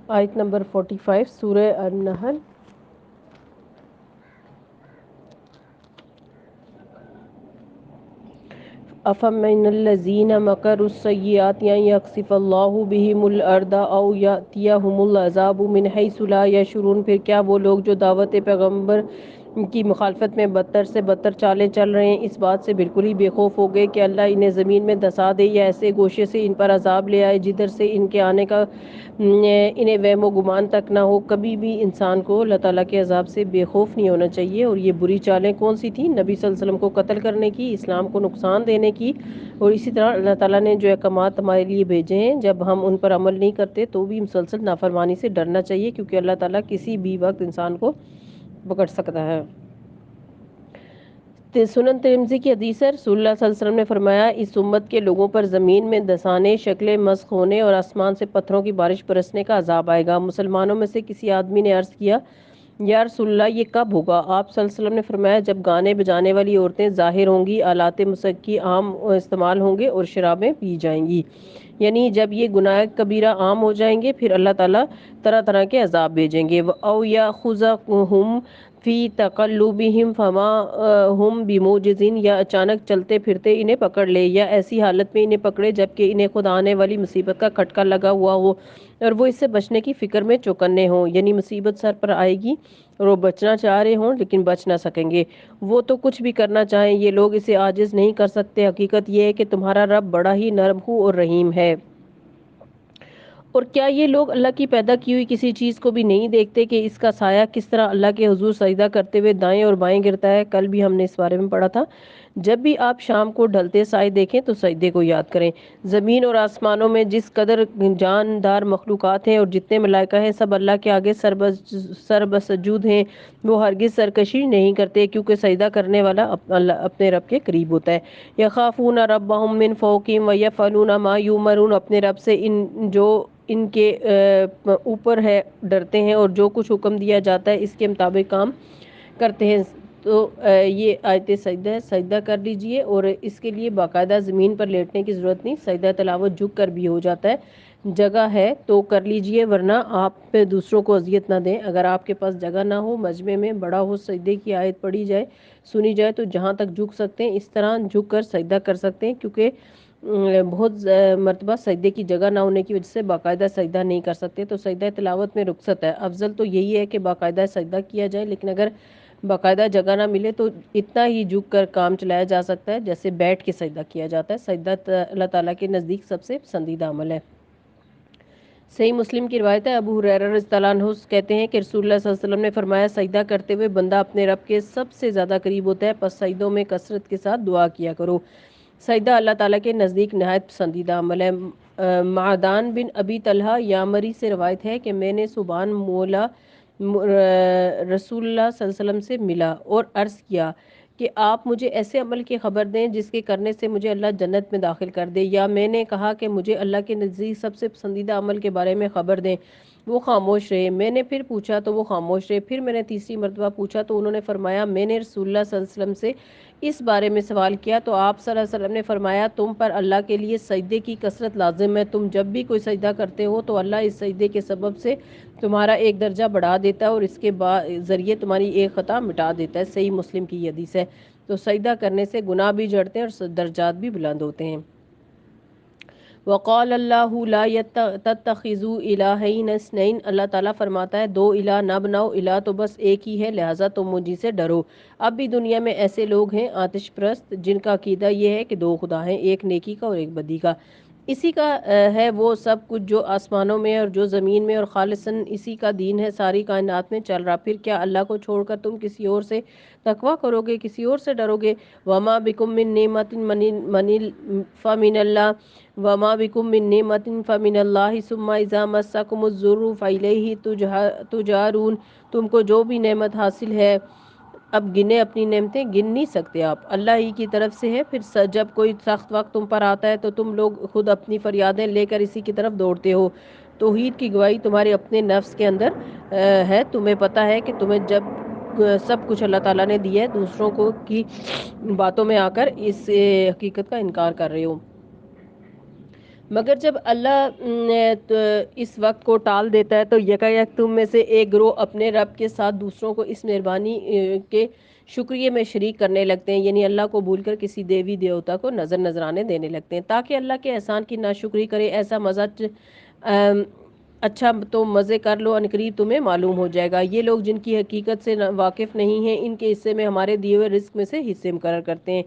آیت نمبر 45 سورہ النحل۔ افمن الذین مکروا السیئات ان یخسف اللہ بہم الارض او یأتیہم العذاب من حیث لا یشعرون، پھر کیا وہ لوگ جو دعوت پیغمبر کی مخالفت میں بدتر سے بدتر چالیں چل رہے ہیں اس بات سے بالکل ہی بے خوف ہو گئے کہ اللہ انہیں زمین میں دھسا دے یا ایسے گوشے سے ان پر عذاب لے آئے جدھر سے ان کے آنے کا انہیں وہم و گمان تک نہ ہو۔ کبھی بھی انسان کو اللہ تعالیٰ کے عذاب سے بے خوف نہیں ہونا چاہیے۔ اور یہ بری چالیں کون سی تھیں؟ نبی صلی اللہ علیہ وسلم کو قتل کرنے کی، اسلام کو نقصان دینے کی، اور اسی طرح اللہ تعالیٰ نے جو احکامات ہمارے لیے بھیجے ہیں جب ہم ان پر عمل نہیں کرتے تو بھی مسلسل نافرمانی سے ڈرنا چاہیے، کیونکہ اللہ تعالیٰ کسی بھی وقت انسان کو پکڑ سکتا ہے۔ سنن ترمذی کی حدیث ہے، رسول اللہ صلی اللہ علیہ وسلم نے فرمایا، اس امت کے لوگوں پر زمین میں دھسانے، شکلیں مسخ ہونے اور آسمان سے پتھروں کی بارش برسنے کا عذاب آئے گا۔ مسلمانوں میں سے کسی آدمی نے عرض کیا، یا رسول اللہ یہ کب ہوگا؟ آپ صلی اللہ علیہ وسلم نے فرمایا، جب گانے بجانے والی عورتیں ظاہر ہوں گی، آلات موسیقی عام استعمال ہوں گے اور شرابیں پی جائیں گی، یعنی جب یہ گناہ کبیرہ عام ہو جائیں گے پھر اللہ تعالیٰ طرح طرح کے عذاب بھیجیں گے۔ او یاخذہم فی تقلبہم فما ہم بموجزین، یا اچانک چلتے پھرتے انہیں پکڑ لے یا ایسی حالت میں انہیں پکڑے جبکہ انہیں خود آنے والی مصیبت کا کھٹکا لگا ہوا ہو اور وہ اس سے بچنے کی فکر میں چوکنے ہوں، یعنی مصیبت سر پر آئے گی اور وہ بچنا چاہ رہے ہوں لیکن بچ نہ سکیں گے۔ وہ تو کچھ بھی کرنا چاہیں یہ لوگ اسے عاجز نہیں کر سکتے۔ حقیقت یہ ہے کہ تمہارا رب بڑا ہی نرم اور رحیم ہے۔ اور کیا یہ لوگ اللہ کی پیدا کی ہوئی کسی چیز کو بھی نہیں دیکھتے کہ اس کا سایہ کس طرح اللہ کے حضور سجدہ کرتے ہوئے دائیں اور بائیں گرتا ہے؟ کل بھی ہم نے اس بارے میں پڑھا تھا۔ جب بھی آپ شام کو ڈھلتے سائے دیکھیں تو سجدے کو یاد کریں۔ زمین اور آسمانوں میں جس قدر جاندار مخلوقات ہیں اور جتنے ملائکہ ہیں، سب اللہ کے آگے سر بسجود ہیں۔ وہ ہرگز سرکشی نہیں کرتے کیونکہ سجدہ کرنے والا اپنے رب کے قریب ہوتا ہے۔ یخافون ربہم من فوقہم ویفعلون ما یؤمرون، اپنے رب سے جو ان کے اوپر ہے ڈرتے ہیں اور جو کچھ حکم دیا جاتا ہے اس کے مطابق کام کرتے ہیں۔ تو یہ آیت سجدہ ہے، سجدہ کر لیجئے، اور اس کے لیے باقاعدہ زمین پر لیٹنے کی ضرورت نہیں، سجدہ تلاوت جھک کر بھی ہو جاتا ہے۔ جگہ ہے تو کر لیجئے ورنہ آپ دوسروں کو اذیت نہ دیں۔ اگر آپ کے پاس جگہ نہ ہو، مجمع میں بڑا ہو، سجدے کی آیت پڑھی جائے، سنی جائے تو جہاں تک جھک سکتے ہیں اس طرح جھک کر سجدہ کر سکتے ہیں، کیونکہ بہت مرتبہ سجدے کی جگہ نہ ہونے کی وجہ سے باقاعدہ سجدہ نہیں کر سکتے، تو سجدہ تلاوت میں رخصت ہے۔ افضل تو یہی ہے کہ باقاعدہ سجدہ کیا جائے، لیکن اگر باقاعدہ جگہ نہ ملے تو اتنا ہی جھک کر کام چلایا جا سکتا ہے جیسے بیٹھ کے سجدہ کیا جاتا ہے۔ سجدہ اللہ تعالیٰ کے نزدیک سب سے پسندیدہ عمل ہے۔ صحیح مسلم کی روایت ہے، ابو ہریرہ رضی اللہ عنہ کہتے ہیں کہ رسول اللہ صلی اللہ علیہ وسلم نے فرمایا، سجدہ کرتے ہوئے بندہ اپنے رب کے سب سے زیادہ قریب ہوتا ہے، پس سجدوں میں کثرت کے ساتھ دعا کیا کرو۔ سجدہ اللہ تعالیٰ کے نزدیک نہایت پسندیدہ عمل ہے۔ معدان بن ابی طلحہ یامری سے روایت ہے کہ میں نے سبحان مولا رسول اللہ صلی اللہ علیہ وسلم سے ملا اور عرض کیا کہ آپ مجھے ایسے عمل کی خبر دیں جس کے کرنے سے مجھے اللہ جنت میں داخل کر دے، یا میں نے کہا کہ مجھے اللہ کے نزدیک سب سے پسندیدہ عمل کے بارے میں خبر دیں، وہ خاموش رہے۔ میں نے پھر پوچھا تو وہ خاموش رہے۔ پھر میں نے تیسری مرتبہ پوچھا تو انہوں نے فرمایا، میں نے رسول اللہ صلی اللہ علیہ وسلم سے اس بارے میں سوال کیا تو آپ صلی اللہ علیہ وسلم نے فرمایا، تم پر اللہ کے لیے سجدے کی کثرت لازم ہے، تم جب بھی کوئی سجدہ کرتے ہو تو اللہ اس سجدے کے سبب سے تمہارا ایک درجہ بڑھا دیتا ہے اور اس کے ذریعے تمہاری ایک خطا مٹا دیتا ہے۔ صحیح مسلم کی یہ حدیث ہے۔ تو سجدہ کرنے سے گناہ بھی جھڑتے ہیں اور درجات بھی بلند ہوتے ہیں۔ وقال اللہ لا تتخذوا الہین اثنین، اللہ تعالیٰ فرماتا ہے دو الہ نہ بناؤ، الہ تو بس ایک ہی ہے، لہٰذا تم مجھ سے ڈرو۔ اب بھی دنیا میں ایسے لوگ ہیں آتش پرست جن کا عقیدہ یہ ہے کہ دو خدا ہیں، ایک نیکی کا اور ایک بدی کا۔ اسی کا ہے وہ سب کچھ جو آسمانوں میں اور جو زمین میں، اور خالصاً اسی کا دین ہے ساری کائنات میں چل رہا۔ پھر کیا اللہ کو چھوڑ کر تم کسی اور سے تقویٰ کرو گے، کسی اور سے ڈرو گے؟ وما بکم من نعمت فمن اللہ وما بکم من نعمت فمن اللہ ثم اذا مسکم الضر فالیہ تجارون، تم کو جو بھی نعمت حاصل ہے، اب گنے اپنی نعمتیں گن نہیں سکتے آپ، اللہ ہی کی طرف سے ہے۔ پھر جب کوئی سخت وقت تم پر آتا ہے تو تم لوگ خود اپنی فریادیں لے کر اسی کی طرف دوڑتے ہو۔ توحید کی گواہی تمہارے اپنے نفس کے اندر ہے، تمہیں پتہ ہے کہ تمہیں جب سب کچھ اللہ تعالیٰ نے دیا ہے، دوسروں کو کی باتوں میں آ کر اس حقیقت کا انکار کر رہے ہو۔ مگر جب اللہ تو اس وقت کو ٹال دیتا ہے تو یکایک تم میں سے ایک گروہ اپنے رب کے ساتھ دوسروں کو اس مہربانی کے شکریہ میں شریک کرنے لگتے ہیں، یعنی اللہ کو بھول کر کسی دیوی دیوتا کو نذرانے دینے لگتے ہیں تاکہ اللہ کے احسان کی ناشکری کرے۔ ایسا اچھا تو مزے کر لو، عنقریب تمہیں معلوم ہو جائے گا۔ یہ لوگ جن کی حقیقت سے واقف نہیں ہیں، ان کے حصے میں ہمارے دیے ہوئے رزق میں سے حصے مقرر کرتے ہیں،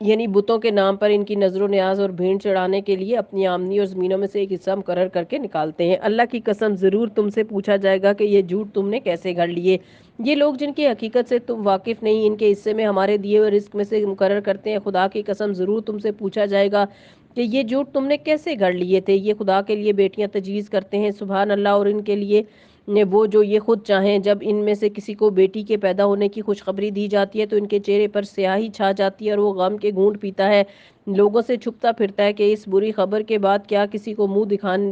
یعنی بتوں کے نام پر ان کی نظر و نیاز اور بھیڑ چڑھانے کے لیے اپنی آمدنی اور زمینوں میں سے ایک حصہ مقرر کر کے نکالتے ہیں۔ اللہ کی قسم ضرور تم سے پوچھا جائے گا کہ یہ جھوٹ تم نے کیسے گھڑ لیے۔ یہ لوگ جن کی حقیقت سے تم واقف نہیں، ان کے حصے میں ہمارے دیے ہوئے رزق میں سے مقرر کرتے ہیں۔ خدا کی قسم ضرور تم سے پوچھا جائے گا کہ یہ جھوٹ تم نے کیسے گھڑ لیے تھے۔ یہ خدا کے لیے بیٹیاں تجویز کرتے ہیں، سبحان اللہ، اور ان کے لیے وہ جو یہ خود چاہیں۔ جب ان میں سے کسی کو بیٹی کے پیدا ہونے کی خوشخبری دی جاتی ہے تو ان کے چہرے پر سیاہی چھا جاتی ہے اور وہ غم کے گھونٹ پیتا ہے، لوگوں سے چھپتا پھرتا ہے کہ اس بری خبر کے بعد کیا کسی کو منہ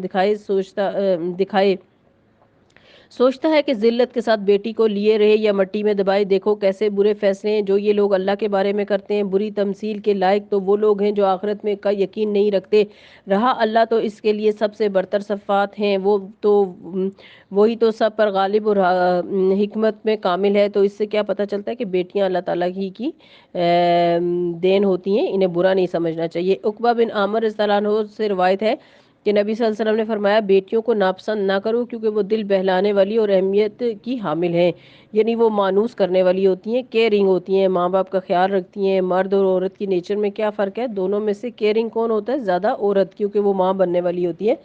دکھائے، سوچتا ہے کہ ذلت کے ساتھ بیٹی کو لیے رہے یا مٹی میں دبائے۔ دیکھو کیسے برے فیصلے ہیں جو یہ لوگ اللہ کے بارے میں کرتے ہیں۔ بری تمثیل کے لائق تو وہ لوگ ہیں جو آخرت میں کا یقین نہیں رکھتے۔ رہا اللہ تو اس کے لیے سب سے برتر صفات ہیں، وہی تو سب پر غالب اور حکمت میں کامل ہے۔ تو اس سے کیا پتہ چلتا ہے کہ بیٹیاں اللہ تعالیٰ ہی کی دین ہوتی ہیں، انہیں برا نہیں سمجھنا چاہیے۔ عقبہ بن عامر رضی اللہ عنہ سے روایت ہے کہ نبی صلی اللہ علیہ وسلم نے فرمایا، بیٹیوں کو ناپسند نہ کرو کیونکہ وہ دل بہلانے والی اور اہمیت کی حامل ہیں، یعنی وہ مانوس کرنے والی ہوتی ہیں، کیئرنگ ہوتی ہیں، ماں باپ کا خیال رکھتی ہیں۔ مرد اور عورت کی نیچر میں کیا فرق ہے؟ دونوں میں سے کیئرنگ کون ہوتا ہے؟ زیادہ عورت، کیونکہ وہ ماں بننے والی ہوتی ہے،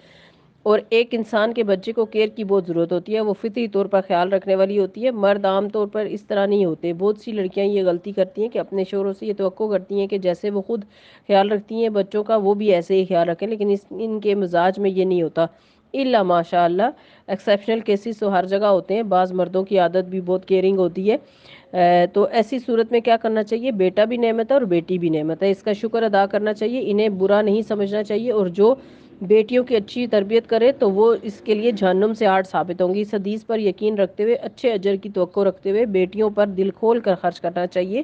اور ایک انسان کے بچے کو کیئر کی بہت ضرورت ہوتی ہے، وہ فطری طور پر خیال رکھنے والی ہوتی ہے۔ مرد عام طور پر اس طرح نہیں ہوتے۔ بہت سی لڑکیاں یہ غلطی کرتی ہیں کہ اپنے شوہروں سے یہ توقع کرتی ہیں کہ جیسے وہ خود خیال رکھتی ہیں بچوں کا، وہ بھی ایسے ہی خیال رکھیں، لیکن ان کے مزاج میں یہ نہیں ہوتا، الا ماشاء اللہ۔ ایکسیپشنل کیسز تو ہر جگہ ہوتے ہیں، بعض مردوں کی عادت بھی بہت کیئرنگ ہوتی ہے۔ تو ایسی صورت میں کیا کرنا چاہیے؟ بیٹا بھی نعمت ہے اور بیٹی بھی نعمت ہے، اس کا شکر ادا کرنا چاہیے، انہیں برا نہیں سمجھنا چاہیے، اور جو بیٹیوں کی اچھی تربیت کرے تو وہ اس کے لیے جہنم سے آڑ ثابت ہوں گی۔ اس حدیث پر یقین رکھتے ہوئے، اچھے اجر کی توقع رکھتے ہوئے بیٹیوں پر دل کھول کر خرچ کرنا چاہیے،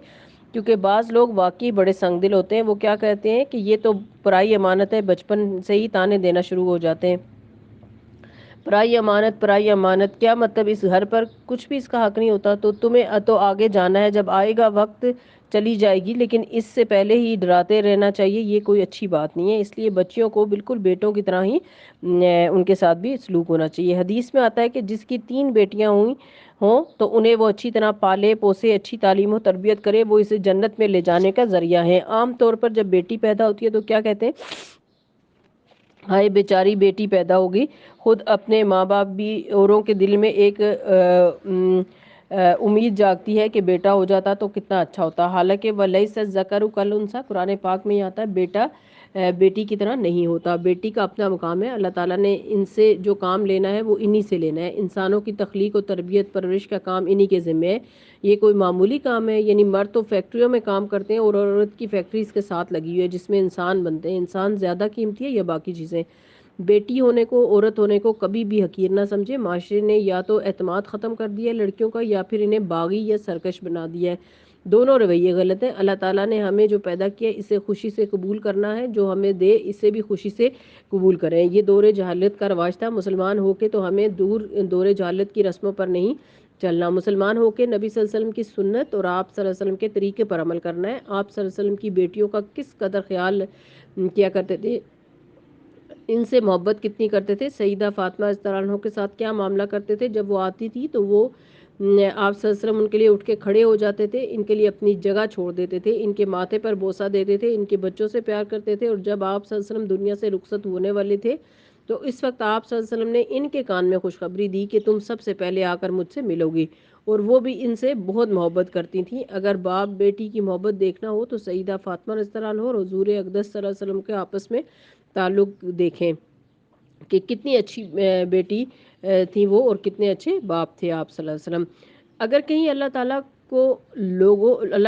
کیونکہ بعض لوگ واقعی بڑے سنگ دل ہوتے ہیں۔ وہ کیا کہتے ہیں کہ یہ تو پرائی امانت ہے، بچپن سے ہی تانے دینا شروع ہو جاتے ہیں۔ پرائی امانت، پرائی امانت کیا مطلب؟ اس گھر پر کچھ بھی اس کا حق نہیں ہوتا، تو تمہیں تو آگے جانا ہے، جب آئے گا وقت چلی جائے گی، لیکن اس سے پہلے ہی ڈراتے رہنا چاہیے، یہ کوئی اچھی بات نہیں ہے۔ اس لیے بچیوں کو بالکل بیٹوں کی طرح ہی ان کے ساتھ بھی سلوک ہونا چاہیے۔ حدیث میں آتا ہے کہ جس کی 3 بیٹیاں ہوں تو انہیں وہ اچھی طرح پالے پوسے، اچھی تعلیم و تربیت کرے، وہ اسے جنت میں لے جانے کا ذریعہ ہے۔ عام طور پر جب بیٹی پیدا ہوتی ہے تو کیا کہتے ہیں؟ ہائے بیچاری بیٹی پیدا ہوگی۔ خود اپنے ماں باپ بھی، اوروں کے دل میں ایک امید جاگتی ہے کہ بیٹا ہو جاتا تو کتنا اچھا ہوتا۔ حالانکہ وَلَيْسَ الذَّكَرُ كَالْأُنثىٰ، قرآن پاک میں آتا ہے بیٹا بیٹی کی طرح نہیں ہوتا، بیٹی کا اپنا مقام ہے۔ اللہ تعالیٰ نے ان سے جو کام لینا ہے وہ انہی سے لینا ہے۔ انسانوں کی تخلیق و تربیت پرورش کا کام انہی کے ذمہ ہے، یہ کوئی معمولی کام ہے۔ یعنی مرد تو فیکٹریوں میں کام کرتے ہیں اور عورت کی فیکٹری اس کے ساتھ لگی ہوئی ہے جس میں انسان بنتے ہیں۔ انسان زیادہ قیمتی ہے یا باقی چیزیں؟ بیٹی ہونے کو، عورت ہونے کو کبھی بھی حقیر نہ سمجھے۔ معاشرے نے یا تو اعتماد ختم کر دیا ہے لڑکیوں کا، یا پھر انہیں باغی یا سرکش بنا دیا ہے۔ دونوں رویے غلط ہیں۔ اللہ تعالیٰ نے ہمیں جو پیدا کیا اسے خوشی سے قبول کرنا ہے، جو ہمیں دے اسے بھی خوشی سے قبول کریں۔ یہ دور جہالت کا رواج تھا، مسلمان ہو کے تو ہمیں دور جہالت کی رسموں پر نہیں چلنا، مسلمان ہو کے نبی صلی اللہ علیہ وسلم کی سنت اور آپ صلی اللہ علیہ وسلم کے طریقے پر عمل کرنا ہے۔ آپ صلی اللہ علیہ وسلم کی بیٹیوں کا کس قدر خیال کیا کرتے تھے، ان سے محبت کتنی کرتے تھے، سیدہ فاطمہ رضی اللہ عنہا کے ساتھ کیا معاملہ کرتے تھے، جب وہ آتی تھی تو وہ آپ صلی اللہ علیہ وسلم ان کے لیے اٹھ کے کھڑے ہو جاتے تھے، ان کے لیے اپنی جگہ چھوڑ دیتے تھے، ان کے ماتھے پر بوسہ دیتے تھے، ان کے بچوں سے پیار کرتے تھے، اور جب آپ صلی اللہ علیہ وسلم دنیا سے رخصت ہونے والے تھے تو اس وقت آپ صلی اللہ علیہ وسلم نے ان کے کان میں خوشخبری دی کہ تم سب سے پہلے آ کر مجھ سے ملو گی، اور وہ بھی ان سے بہت محبت کرتی تھیں۔ اگر باپ بیٹی کی محبت دیکھنا ہو تو سیدہ فاطمہ رضی اللہ عنہا اور حضور اقدس صلی اللہ علیہ وسلم کے آپس میں تعلق دیکھیں کہ کتنی اچھی بیٹی تھی وہ اور کتنے اچھے باپ تھے آپ صلی اللہ علیہ وسلم۔ اگر کہیں اللہ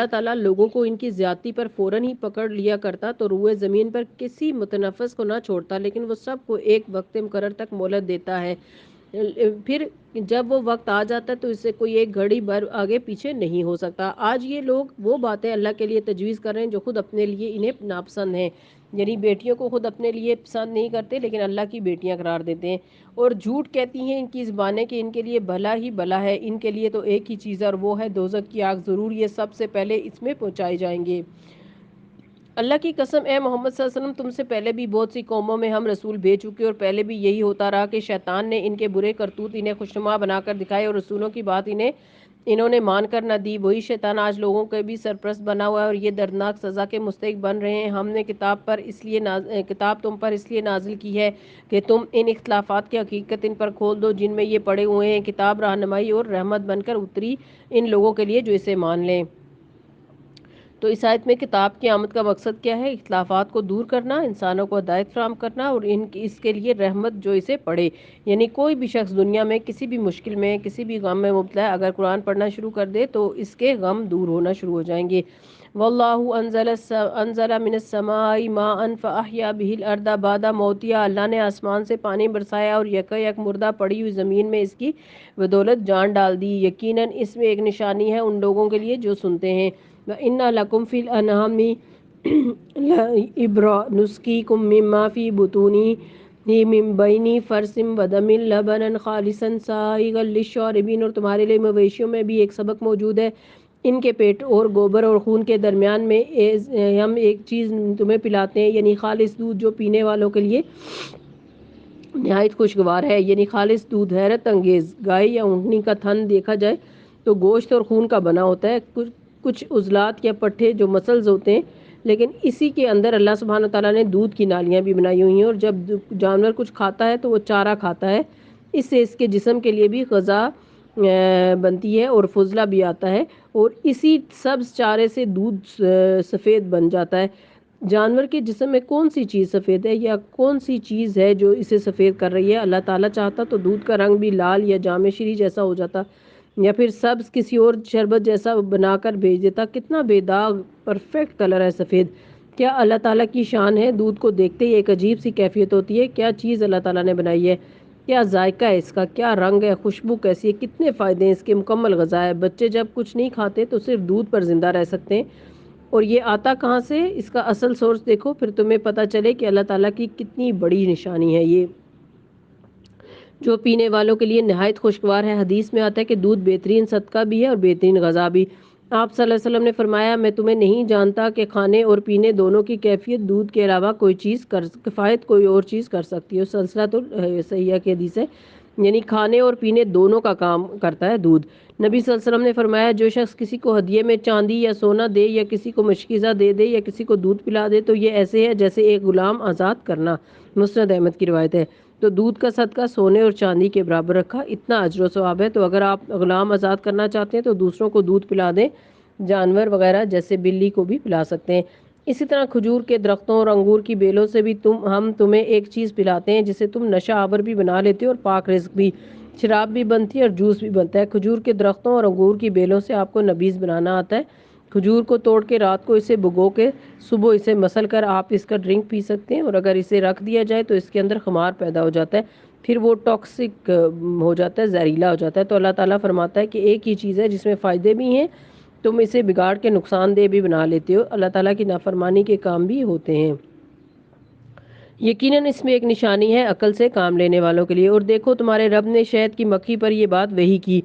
تعالیٰ لوگوں کو ان کی زیادتی پر فوراً ہی پکڑ لیا کرتا تو روئے زمین پر کسی متنفس کو نہ چھوڑتا، لیکن وہ سب کو ایک وقت مقرر تک مہلت دیتا ہے، پھر جب وہ وقت آ جاتا ہے تو اس سے کوئی ایک گھڑی بھر آگے پیچھے نہیں ہو سکتا۔ آج یہ لوگ وہ باتیں اللہ کے لیے تجویز کر رہے ہیں جو خود اپنے لیے انہیں ناپسند ہیں۔ یعنی بیٹیوں کو خود اپنے لیے پسند نہیں کرتے لیکن اللہ کی بیٹیاں قرار دیتے ہیں، اور جھوٹ کہتی ہیں ان کی زبانیں کہ ان کے لیے بھلا ہی بھلا ہے، ان کے لیے تو ایک ہی چیز ہے اور وہ ہے دوزخ کی آگ، ضرور یہ سب سے پہلے اس میں پہنچائے جائیں گے۔ اللہ کی قسم اے محمد صلی اللہ علیہ وسلم، تم سے پہلے بھی بہت سی قوموں میں ہم رسول بھیج چکے اور پہلے بھی یہی ہوتا رہا کہ شیطان نے ان کے برے کرتوت انہیں خوشنما بنا کر دکھائے اور رسولوں کی بات انہوں نے مان کر نہ دی۔ وہی شیطان آج لوگوں کے بھی سرپرست بنا ہوا ہے اور یہ دردناک سزا کے مستحق بن رہے ہیں۔ ہم نے کتاب تم پر اس لیے نازل کی ہے کہ تم ان اختلافات کی حقیقت ان پر کھول دو جن میں یہ پڑے ہوئے ہیں، کتاب رہنمائی اور رحمت بن کر اتری ان لوگوں کے لیے جو اسے مان لیں۔ تو اس آیت میں کتاب کی آمد کا مقصد کیا ہے؟ اختلافات کو دور کرنا، انسانوں کو ہدایت فراہم کرنا اور اس کے لیے رحمت جو اسے پڑھے۔ یعنی کوئی بھی شخص دنیا میں کسی بھی مشکل میں، کسی بھی غم میں مبتلا ہے، اگر قرآن پڑھنا شروع کر دے تو اس کے غم دور ہونا شروع ہو جائیں گے۔ واللہ انزل من السماء ماء فاحیا به الارض بعد موتها، اللہ نے آسمان سے پانی برسایا اور یکا یک مردہ پڑی ہوئی زمین میں اس کی بدولت جان ڈال دی۔ یقیناً اس میں ایک نشانی ہے ان لوگوں کے لیے جو سنتے ہیں۔ وَإِنَّ لَكُمْ فِي الْأَنْعَامِ لَعِبْرَةً نُسْقِيكُم مِّمَّا فِي بُطُونِهِ مِن بَيْنِ فَرْثٍ وَدَمٍ لَبَنًا خَالِصًا سَائِغًا لِّلشَّارِبِينَ، اور تمہارے لیے مویشیوں میں بھی ایک سبق موجود ہے، ان کے پیٹ اور گوبر اور خون کے درمیان میں ہم ایک چیز تمہیں پلاتے ہیں، یعنی خالص دودھ جو پینے والوں کے لیے نہایت خوشگوار ہے۔ یعنی خالص دودھ حیرت انگیز گائے یا اونٹنی کا تھن دیکھا جائے تو گوشت اور خون کا بنا ہوتا ہے، کچھ عضلات یا پٹھے جو مسلز ہوتے ہیں، لیکن اسی کے اندر اللہ سبحانہ وتعالیٰ نے دودھ کی نالیاں بھی بنائی ہوئی ہیں، اور جب جانور کچھ کھاتا ہے تو وہ چارہ کھاتا ہے، اس سے اس کے جسم کے لیے بھی غذا بنتی ہے اور فضلہ بھی آتا ہے، اور اسی سبز چارے سے دودھ سفید بن جاتا ہے۔ جانور کے جسم میں کون سی چیز سفید ہے یا کون سی چیز ہے جو اسے سفید کر رہی ہے؟ اللہ تعالیٰ چاہتا تو دودھ کا رنگ بھی لال یا جام شری جیسا ہو جاتا، یا پھر سبز کسی اور شربت جیسا بنا کر بھیج دیتا۔ کتنا بے داغ پرفیکٹ کلر ہے سفید! کیا اللہ تعالیٰ کی شان ہے! دودھ کو دیکھتے ہی ایک عجیب سی کیفیت ہوتی ہے، کیا چیز اللہ تعالیٰ نے بنائی ہے! کیا ذائقہ ہے اس کا، کیا رنگ ہے، خوشبو کیسی ہے، کتنے فائدے ہیں اس کے، مکمل غذا ہے۔ بچے جب کچھ نہیں کھاتے تو صرف دودھ پر زندہ رہ سکتے ہیں، اور یہ آتا کہاں سے؟ اس کا اصل سورس دیکھو، پھر تمہیں پتہ چلے کہ اللہ تعالیٰ کی کتنی بڑی نشانی ہے یہ، جو پینے والوں کے لیے نہایت خوشگوار ہے۔ حدیث میں آتا ہے کہ دودھ بہترین صدقہ بھی ہے اور بہترین غذا بھی۔ آپ صلی اللہ علیہ وسلم نے فرمایا، میں تمہیں نہیں جانتا کہ کھانے اور پینے دونوں کی کیفیت دودھ کے علاوہ کفایت کوئی اور چیز کر سکتی ہے۔ سلسلہ تو صحیحہ کی حدیث ہے، یعنی کھانے اور پینے دونوں کا کام کرتا ہے دودھ۔ نبی صلی اللہ علیہ وسلم نے فرمایا، جو شخص کسی کو ہدیے میں چاندی یا سونا دے یا کسی کو مشکیزہ دے دے یا کسی کو دودھ پلا دے تو یہ ایسے ہے جیسے ایک غلام آزاد کرنا۔ مسند احمد کی روایت ہے۔ تو دودھ کا صدقہ سونے اور چاندی کے برابر رکھا، اتنا اجر و ثواب ہے۔ تو اگر آپ غلام آزاد کرنا چاہتے ہیں تو دوسروں کو دودھ پلا دیں، جانور وغیرہ جیسے بلی کو بھی پلا سکتے ہیں۔ اسی طرح کھجور کے درختوں اور انگور کی بیلوں سے بھی ہم تمہیں ایک چیز پلاتے ہیں جسے تم نشہ آور بھی بنا لیتے ہو اور پاک رزق بھی، شراب بھی بنتی ہے اور جوس بھی بنتا ہے۔ کھجور کے درختوں اور انگور کی بیلوں سے آپ کو نبیذ بنانا آتا ہے۔ کھجور کو توڑ کے رات کو اسے بھگو کے صبح اسے مسل کر آپ اس کا ڈرنک پی سکتے ہیں، اور اگر اسے رکھ دیا جائے تو اس کے اندر خمار پیدا ہو جاتا ہے، پھر وہ ٹاکسک ہو جاتا ہے، زہریلا ہو جاتا ہے۔ تو اللہ تعالیٰ فرماتا ہے کہ ایک ہی چیز ہے جس میں فائدے بھی ہیں، تم اسے بگاڑ کے نقصان دہ بھی بنا لیتے ہو، اللہ تعالیٰ کی نافرمانی کے کام بھی ہوتے ہیں۔ یقیناً اس میں ایک نشانی ہے عقل سے کام لینے والوں کے لیے۔ اور دیکھو تمہارے رب نے شہد کی مکھی پر یہ بات وحی کی،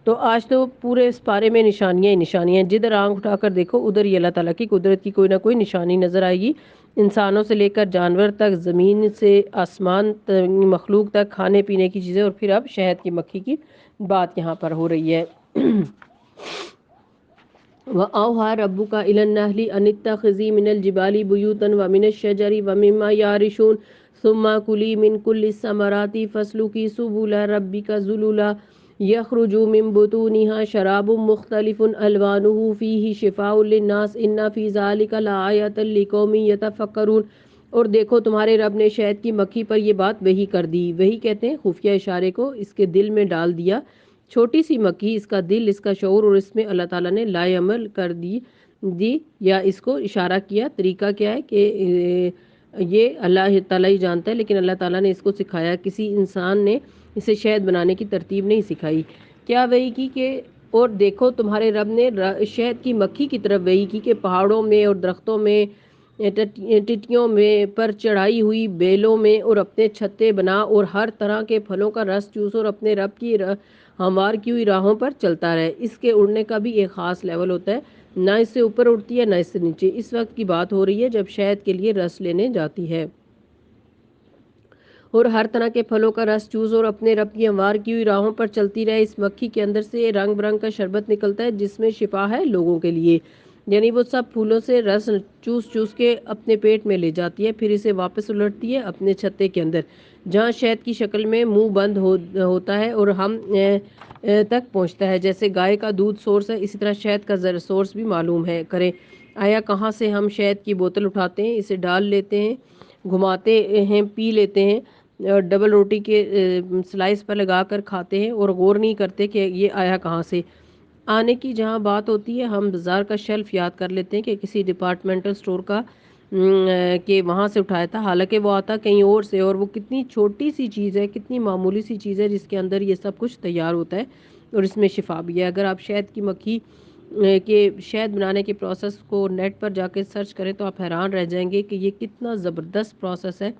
تو آج تو پورے اس پارے میں نشانیاں ہی نشانیاں، جدھر آنکھ اٹھا کر دیکھو ادھر ہی اللہ تعالیٰ کی قدرت کی کوئی نہ کوئی نشانی نظر آئے گی۔ انسانوں سے لے کر جانور تک، زمین سے آسمان مخلوق تک، کھانے پینے کی چیزیں، اور پھر اب شہد کی مکھی کی بات یہاں پر ہو رہی ہے۔ وَأَوْحَىٰ رَبُّكَ إِلَى النَّحْلِ أَنِ اتَّخِذِي مِنَ الْجِبَالِ بُيُوتًا وَمِنَ الشَّجَرِ وَمِمَّا يَعْرِشُونَ ثُمَّ كُلِي مِن كُلِّ الثَّمَرَاتِ فَاسْلُكِي سُبُلَ رَبِّكَ ذُلُلًا يَخْرُجُ مِن بُطُونِهَا شَرَابٌ مُخْتَلِفٌ أَلْوَانُهُ فِيهِ شِفَاءٌ لِّلنَّاسِ إِنَّ فِي ذَٰلِكَ لَآيَةً لِّقَوْمٍ يَتَفَکَّرُونَ۔ اور دیکھو تمہارے رب نے شہد کی مکھی پر یہ بات وحی کر دی، وحی کہتے ہیں خفیہ اشارے کو، اس کے دل میں ڈال دیا، چھوٹی سی مکھی، اس کا دل، اس کا شعور، اور اس میں اللہ تعالیٰ نے لائے عمل کر دی یا اس کو اشارہ کیا۔ طریقہ کیا ہے کہ یہ اللہ تعالیٰ ہی جانتا ہے، لیکن اللہ تعالیٰ نے اس کو سکھایا، کسی انسان نے اسے شہد بنانے کی ترتیب نہیں سکھائی۔ کیا وحی کی کہ اور دیکھو تمہارے رب نے شہد کی مکھی کی طرف وحی کی کہ پہاڑوں میں اور درختوں میں ٹٹیوں میں پر چڑھائی ہوئی بیلوں میں اور اپنے چھتے بنا اور ہر طرح کے پھلوں کا رس چوس اور اپنے رب کی ہموار کی ہوئی راہوں پر چلتا رہے۔ اس کے اڑنے کا بھی ایک خاص لیول ہوتا ہے، نہ اس سے اوپر اڑتی ہے نہ اس سے نیچے۔ اس وقت کی بات ہو رہی ہے جب شہد کے لیے رس لینے جاتی ہے اور ہر طرح کے پھلوں کا رس چوس اور اپنے رب کی ہموار کی ہوئی راہوں پر چلتی رہے۔ اس مکھی کے اندر سے رنگ برنگ کا شربت نکلتا ہے جس میں شفا ہے لوگوں کے لیے، یعنی وہ سب پھولوں سے رس چوس چوس کے اپنے پیٹ میں لے جاتی ہے، پھر اسے واپس الٹتی ہے اپنے چھتے کے اندر جہاں شہد کی شکل میں منہ بند ہوتا ہے اور ہم تک پہنچتا ہے۔ جیسے گائے کا دودھ سورس ہے، اسی طرح شہد کا سورس بھی معلوم ہے کریں آیا کہاں سے۔ ہم شہد کی بوتل اٹھاتے ہیں، اسے ڈال لیتے ہیں، گھماتے ہیں، پی لیتے ہیں، ڈبل روٹی کے سلائس پر لگا کر کھاتے ہیں اور غور نہیں کرتے کہ یہ آیا کہاں سے۔ آنے کی جہاں بات ہوتی ہے ہم بازار کا شیلف یاد کر لیتے ہیں کہ کسی ڈپارٹمنٹل سٹور کا کہ وہاں سے اٹھایا تھا، حالانکہ وہ آتا کہیں اور سے، اور وہ کتنی چھوٹی سی چیز ہے، کتنی معمولی سی چیز ہے جس کے اندر یہ سب کچھ تیار ہوتا ہے اور اس میں شفا بھی ہے۔ اگر آپ شہد کی مکھی کے شہد بنانے کے پروسیس کو نیٹ پر جا کے سرچ کریں تو آپ حیران رہ جائیں گے کہ یہ کتنا زبردست پروسیس ہے،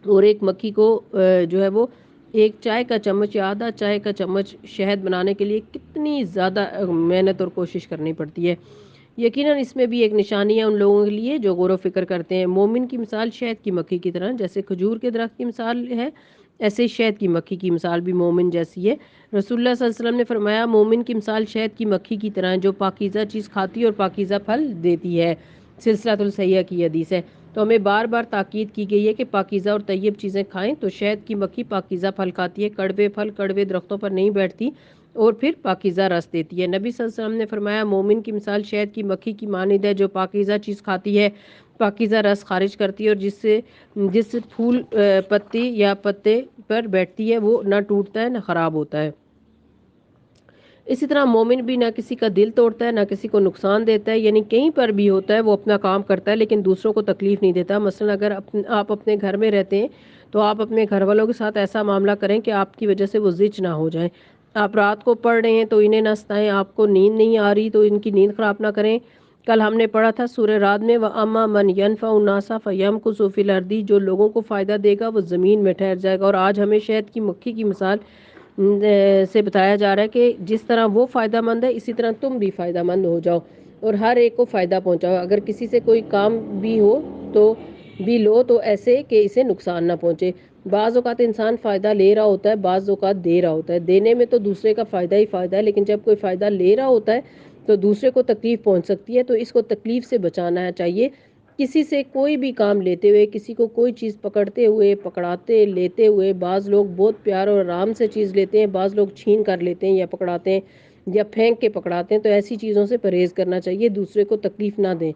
اور ایک مکھی کو جو ہے وہ ایک چائے کا چمچ یا آدھا چائے کا چمچ شہد بنانے کے لیے کتنی زیادہ محنت اور کوشش کرنی پڑتی ہے۔ یقیناً اس میں بھی ایک نشانی ہے ان لوگوں کے لیے جو غور و فکر کرتے ہیں۔ مومن کی مثال شہد کی مکھی کی طرح، جیسے کھجور کے درخت کی مثال ہے ایسے شہد کی مکھی کی مثال بھی مومن جیسی ہے۔ رسول اللہ صلی اللہ علیہ وسلم نے فرمایا مومن کی مثال شہد کی مکھی کی طرح جو پاکیزہ چیز کھاتی ہے اور پاکیزہ پھل دیتی ہے، سلسلۃ الصحیحہ کی حدیث ہے۔ تو ہمیں بار بار تاکید کی گئی ہے کہ پاکیزہ اور طیب چیزیں کھائیں۔ تو شہد کی مکھی پاکیزہ پھل کھاتی ہے، کڑوے پھل کڑوے درختوں پر نہیں بیٹھتی اور پھر پاکیزہ رس دیتی ہے۔ نبی صلی اللہ علیہ وسلم نے فرمایا مومن کی مثال شہد کی مکھی کی مانند ہے جو پاکیزہ چیز کھاتی ہے، پاکیزہ رس خارج کرتی ہے، اور جس پھول پتی یا پتے پر بیٹھتی ہے وہ نہ ٹوٹتا ہے نہ خراب ہوتا ہے۔ اسی طرح مومن بھی نہ کسی کا دل توڑتا ہے نہ کسی کو نقصان دیتا ہے، یعنی کہیں پر بھی ہوتا ہے وہ اپنا کام کرتا ہے لیکن دوسروں کو تکلیف نہیں دیتا۔ مثلا اگر آپ اپنے گھر میں رہتے ہیں تو آپ اپنے گھر والوں کے ساتھ ایسا معاملہ کریں کہ آپ کی وجہ سے وہ زچ نہ ہو جائیں۔ آپ رات کو پڑھ رہے ہیں تو انہیں نہ ستائیں، آپ کو نیند نہیں آ رہی تو ان کی نیند خراب نہ کریں۔ کل ہم نے پڑھا تھا سورہ رعد میں وَأَمَّا مَنْ يَنْفَعُ النَّاسَ فَيَمْكُثُ فِي الْأَرْضِ، جو لوگوں کو فائدہ دے گا وہ زمین میں ٹھہر جائے گا۔ اور آج ہمیں شہد کی مکھی کی مثال سے بتایا جا رہا ہے کہ جس طرح وہ فائدہ مند ہے اسی طرح تم بھی فائدہ مند ہو جاؤ اور ہر ایک کو فائدہ پہنچاؤ۔ اگر کسی سے کوئی کام بھی ہو تو بھی لو تو ایسے کہ اسے نقصان نہ پہنچے۔ بعض اوقات انسان فائدہ لے رہا ہوتا ہے، بعض اوقات دے رہا ہوتا ہے۔ دینے میں تو دوسرے کا فائدہ ہی فائدہ ہے، لیکن جب کوئی فائدہ لے رہا ہوتا ہے تو دوسرے کو تکلیف پہنچ سکتی ہے، تو اس کو تکلیف سے بچانا چاہیے۔ کسی سے کوئی بھی کام لیتے ہوئے، کسی کو کوئی چیز پکڑتے ہوئے، پکڑاتے لیتے ہوئے، بعض لوگ بہت پیار اور آرام سے چیز لیتے ہیں، بعض لوگ چھین کر لیتے ہیں یا پکڑاتے ہیں یا پھینک کے پکڑاتے ہیں، تو ایسی چیزوں سے پرہیز کرنا چاہیے، دوسرے کو تکلیف نہ دیں۔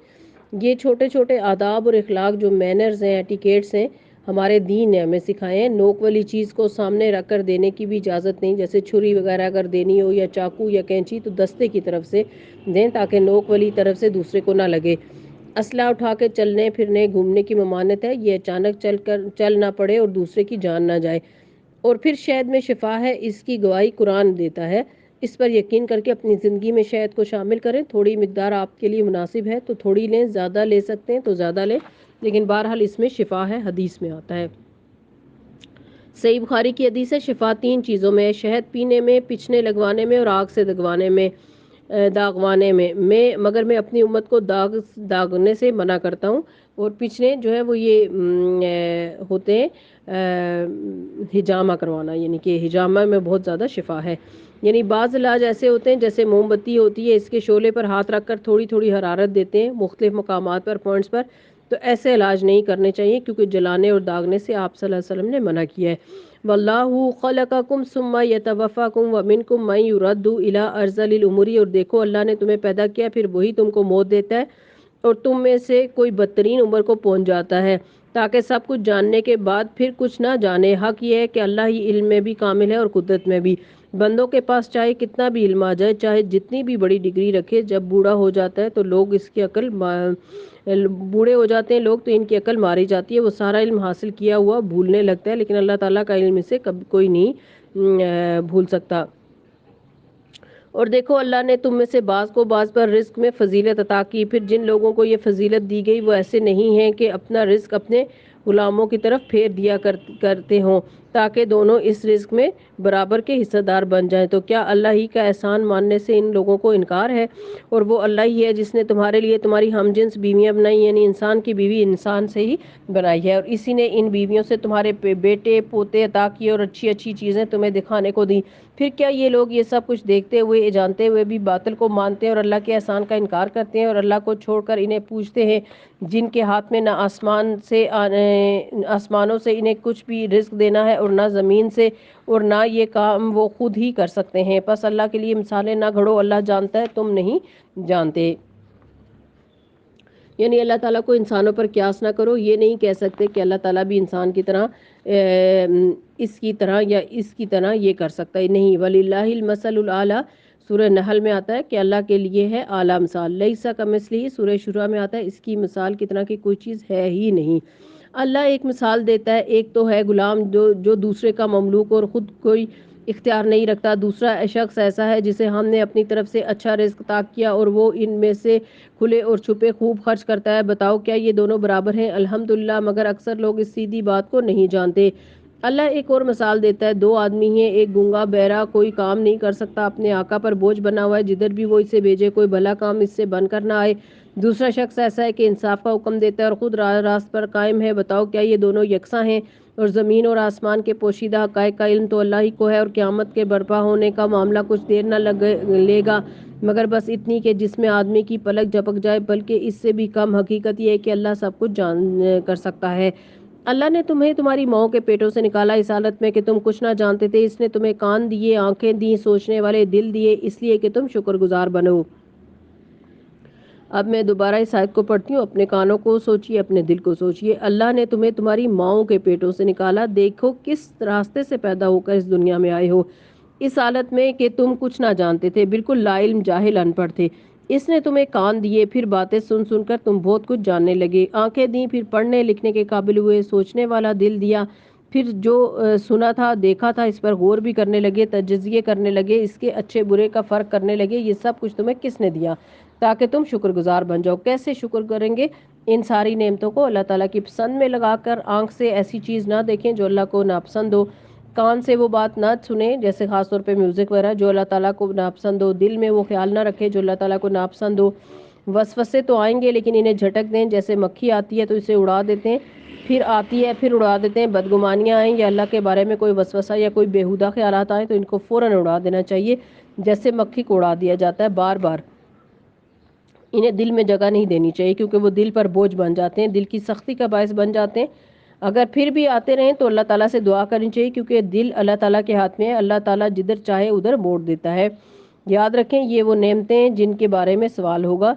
یہ چھوٹے چھوٹے آداب اور اخلاق جو مینرز ہیں، ایٹیکیٹس ہیں، ہمارے دین نے ہمیں سکھائے ہیں۔ نوک والی چیز کو سامنے رکھ کر دینے کی بھی اجازت نہیں، جیسے چھری وغیرہ اگر دینی ہو یا چاقو یا کینچی تو دستے کی طرف سے دیں تاکہ نوک والی طرف سے دوسرے کو نہ لگے۔ اسلحہ اٹھا کے چلنے پھرنے گھومنے کی ممانعت ہے، یہ اچانک چل نہ پڑے اور دوسرے کی جان نہ جائے۔ اور پھر شہد میں شفا ہے، اس کی گواہی قرآن دیتا ہے۔ اس پر یقین کر کے اپنی زندگی میں شہد کو شامل کریں۔ تھوڑی مقدار آپ کے لیے مناسب ہے تو تھوڑی لیں، زیادہ لے سکتے ہیں تو زیادہ لیں، لیکن بہرحال اس میں شفا ہے، حدیث میں آتا ہے۔ صحیح بخاری کی حدیث ہے شفا 3 چیزوں میں ہے، شہد پینے میں، پچھنے لگوانے میں اور آگ سے داغوانے میں مگر میں اپنی امت کو داغنے سے منع کرتا ہوں۔ اور پچھنے جو ہے وہ یہ ہوتے ہیں ہجامہ کروانا، یعنی کہ ہجامہ میں بہت زیادہ شفا ہے۔ یعنی بعض علاج ایسے ہوتے ہیں جیسے موم بتی ہوتی ہے، اس کے شعلے پر ہاتھ رکھ کر تھوڑی تھوڑی حرارت دیتے ہیں مختلف مقامات پر، پوائنٹس پر، تو ایسے علاج نہیں کرنے چاہیے کیونکہ جلانے اور داغنے سے آپ صلی اللہ علیہ وسلم نے منع کیا ہے۔ واللہ خلقکم ثم یتوفاکم ومنکم من یرد الی ارذل الامور، اور دیکھو اللہ نے تمہیں پیدا کیا پھر وہی تم کو موت دیتا ہے اور تم میں سے کوئی بدترین عمر کو پہنچ جاتا ہے تاکہ سب کچھ جاننے کے بعد پھر کچھ نہ جانے۔ حق یہ ہے کہ اللہ ہی علم میں بھی کامل ہے اور قدرت میں بھی۔ بندوں کے پاس چاہے کتنا بھی علم آ جائے، چاہے جتنی بھی بڑی ڈگری رکھے، جب بوڑھا ہو جاتا ہے تو لوگ اس کی عقل بوڑھے ہو جاتے ہیں لوگ تو ان کی عقل ماری جاتی ہے، وہ سارا علم حاصل کیا ہوا بھولنے لگتا ہے، لیکن اللہ تعالیٰ کا علم اسے کبھی کوئی نہیں بھول سکتا۔ اور دیکھو اللہ نے تم میں سے بعض کو بعض پر رزق میں فضیلت عطا کی، پھر جن لوگوں کو یہ فضیلت دی گئی وہ ایسے نہیں ہیں کہ اپنا رزق اپنے غلاموں کی طرف پھیر دیا کرتے ہوں تاکہ دونوں اس رزق میں برابر کے حصہ دار بن جائیں۔ تو کیا اللہ ہی کا احسان ماننے سے ان لوگوں کو انکار ہے؟ اور وہ اللہ ہی ہے جس نے تمہارے لیے تمہاری ہم جنس بیویاں بنائی، یعنی انسان کی بیوی انسان سے ہی بنائی ہے، اور اسی نے ان بیویوں سے تمہارے بیٹے پوتے عطا کیے اور اچھی اچھی چیزیں تمہیں دکھانے کو دی۔ پھر کیا یہ لوگ یہ سب کچھ دیکھتے ہوئے جانتے ہوئے بھی باطل کو مانتے ہیں اور اللہ کے احسان کا انکار کرتے ہیں اور اللہ کو چھوڑ کر انہیں پوجتے ہیں جن کے ہاتھ میں نہ آسمانوں سے انہیں کچھ بھی رزق دینا ہے اور نہ زمین سے، اور نہ یہ کام وہ خود ہی کر سکتے ہیں؟ پس اللہ کے لیے مثالیں نہ گھڑو، اللہ جانتا ہے تم نہیں جانتے۔ یعنی اللہ تعالیٰ کو انسانوں پر قیاس نہ کرو، یہ نہیں کہہ سکتے کہ اللہ تعالیٰ بھی انسان کی طرح اس کی طرح یا اس کی طرح یہ کر سکتا ہے، نہیں۔ وَلِلَّهِ الْمَثَلُ الْأَعْلَى سورہ نحل میں آتا ہے کہ اللہ کے لیے ہے اعلیٰ مثال۔ لیسا کمثلہ سورہ شورى میں آتا ہے اس کی مثال کی طرح کی کوئی چیز ہے ہی نہیں۔ اللہ ایک مثال دیتا ہے، ایک تو ہے غلام جو دوسرے کا مملوک اور خود کوئی اختیار نہیں رکھتا، دوسرا شخص ایسا ہے جسے ہم نے اپنی طرف سے اچھا رزق عطا کیا اور وہ ان میں سے کھلے اور چھپے خوب خرچ کرتا ہے۔ بتاؤ کیا یہ دونوں برابر ہیں؟ الحمدللہ، مگر اکثر لوگ اس سیدھی بات کو نہیں جانتے۔ اللہ ایک اور مثال دیتا ہے، دو آدمی ہیں، ایک گونگا بہرا کوئی کام نہیں کر سکتا، اپنے آقا پر بوجھ بنا ہوا ہے، جدھر بھی وہ اسے بھیجے کوئی بھلا کام اس سے بن کر نہ آئے۔ دوسرا شخص ایسا ہے کہ انصاف کا حکم دیتا ہے اور خود راست پر قائم ہے۔ بتاؤ کیا یہ دونوں یکساں ہیں؟ اور زمین اور آسمان کے پوشیدہ حقائق کا علم تو اللہ ہی کو ہے، اور قیامت کے برپا ہونے کا معاملہ کچھ دیر نہ لے گا مگر بس اتنی کہ جس میں آدمی کی پلک جھپک جائے، بلکہ اس سے بھی کم حقیقت یہ ہے کہ اللہ سب کچھ جان کر سکتا ہے۔ اللہ نے تمہیں تمہاری ماؤں کے پیٹوں سے نکالا اس حالت میں کہ تم کچھ نہ جانتے تھے، اس نے تمہیں کان دیے، آنکھیں دی، سوچنے والے دل دیے، اس لیے کہ تم شکر گزار بنو۔ اب میں دوبارہ اس آیت کو پڑھتی ہوں، اپنے کانوں کو سوچئے، اپنے دل کو سوچئے۔ اللہ نے تمہیں تمہاری ماؤں کے پیٹوں سے نکالا، دیکھو کس راستے سے پیدا ہو کر اس دنیا میں آئے ہو، اس حالت میں کہ تم کچھ نہ جانتے تھے، بالکل لا علم جاہل ان پڑھ تھے۔ اس نے تمہیں کان دیے، پھر باتیں سن سن کر تم بہت کچھ جاننے لگے، آنکھیں دیں، پھر پڑھنے لکھنے کے قابل ہوئے، سوچنے والا دل دیا، پھر جو سنا تھا دیکھا تھا اس پر غور بھی کرنے لگے، تجزیے کرنے لگے، اس کے اچھے برے کا فرق کرنے لگے۔ یہ سب کچھ تمہیں کس نے دیا؟ تاکہ تم شکر گزار بن جاؤ۔ کیسے شکر کریں گے؟ ان ساری نعمتوں کو اللہ تعالیٰ کی پسند میں لگا کر، آنکھ سے ایسی چیز نہ دیکھیں جو اللہ کو ناپسند ہو، کان سے وہ بات نہ سنیں جیسے خاص طور پہ میوزک وغیرہ جو اللہ تعالیٰ کو ناپسند ہو، دل میں وہ خیال نہ رکھے جو اللہ تعالیٰ کو ناپسند ہو۔ وسوسے تو آئیں گے لیکن انہیں جھٹک دیں، جیسے مکھی آتی ہے تو اسے اڑا دیتے ہیں، پھر آتی ہے پھر اڑا دیتے ہیں۔ بدگمانیاں آئیں یا اللہ کے بارے میں کوئی وسوسہ یا کوئی بیہودہ خیالات آئیں تو ان کو فوراً اڑا دینا چاہیے، جیسے مکھی کو اڑا دیا جاتا ہے بار بار۔ انہیں دل میں جگہ نہیں دینی چاہیے کیونکہ وہ دل پر بوجھ بن جاتے ہیں، دل کی سختی کا باعث بن جاتے ہیں۔ اگر پھر بھی آتے رہیں تو اللہ تعالیٰ سے دعا کرنی چاہیے کیونکہ دل اللہ تعالیٰ کے ہاتھ میں ہے، اللہ تعالیٰ جدھر چاہے ادھر موڑ دیتا ہے۔ یاد رکھیں یہ وہ نعمتیں ہیں جن کے بارے میں سوال ہوگا۔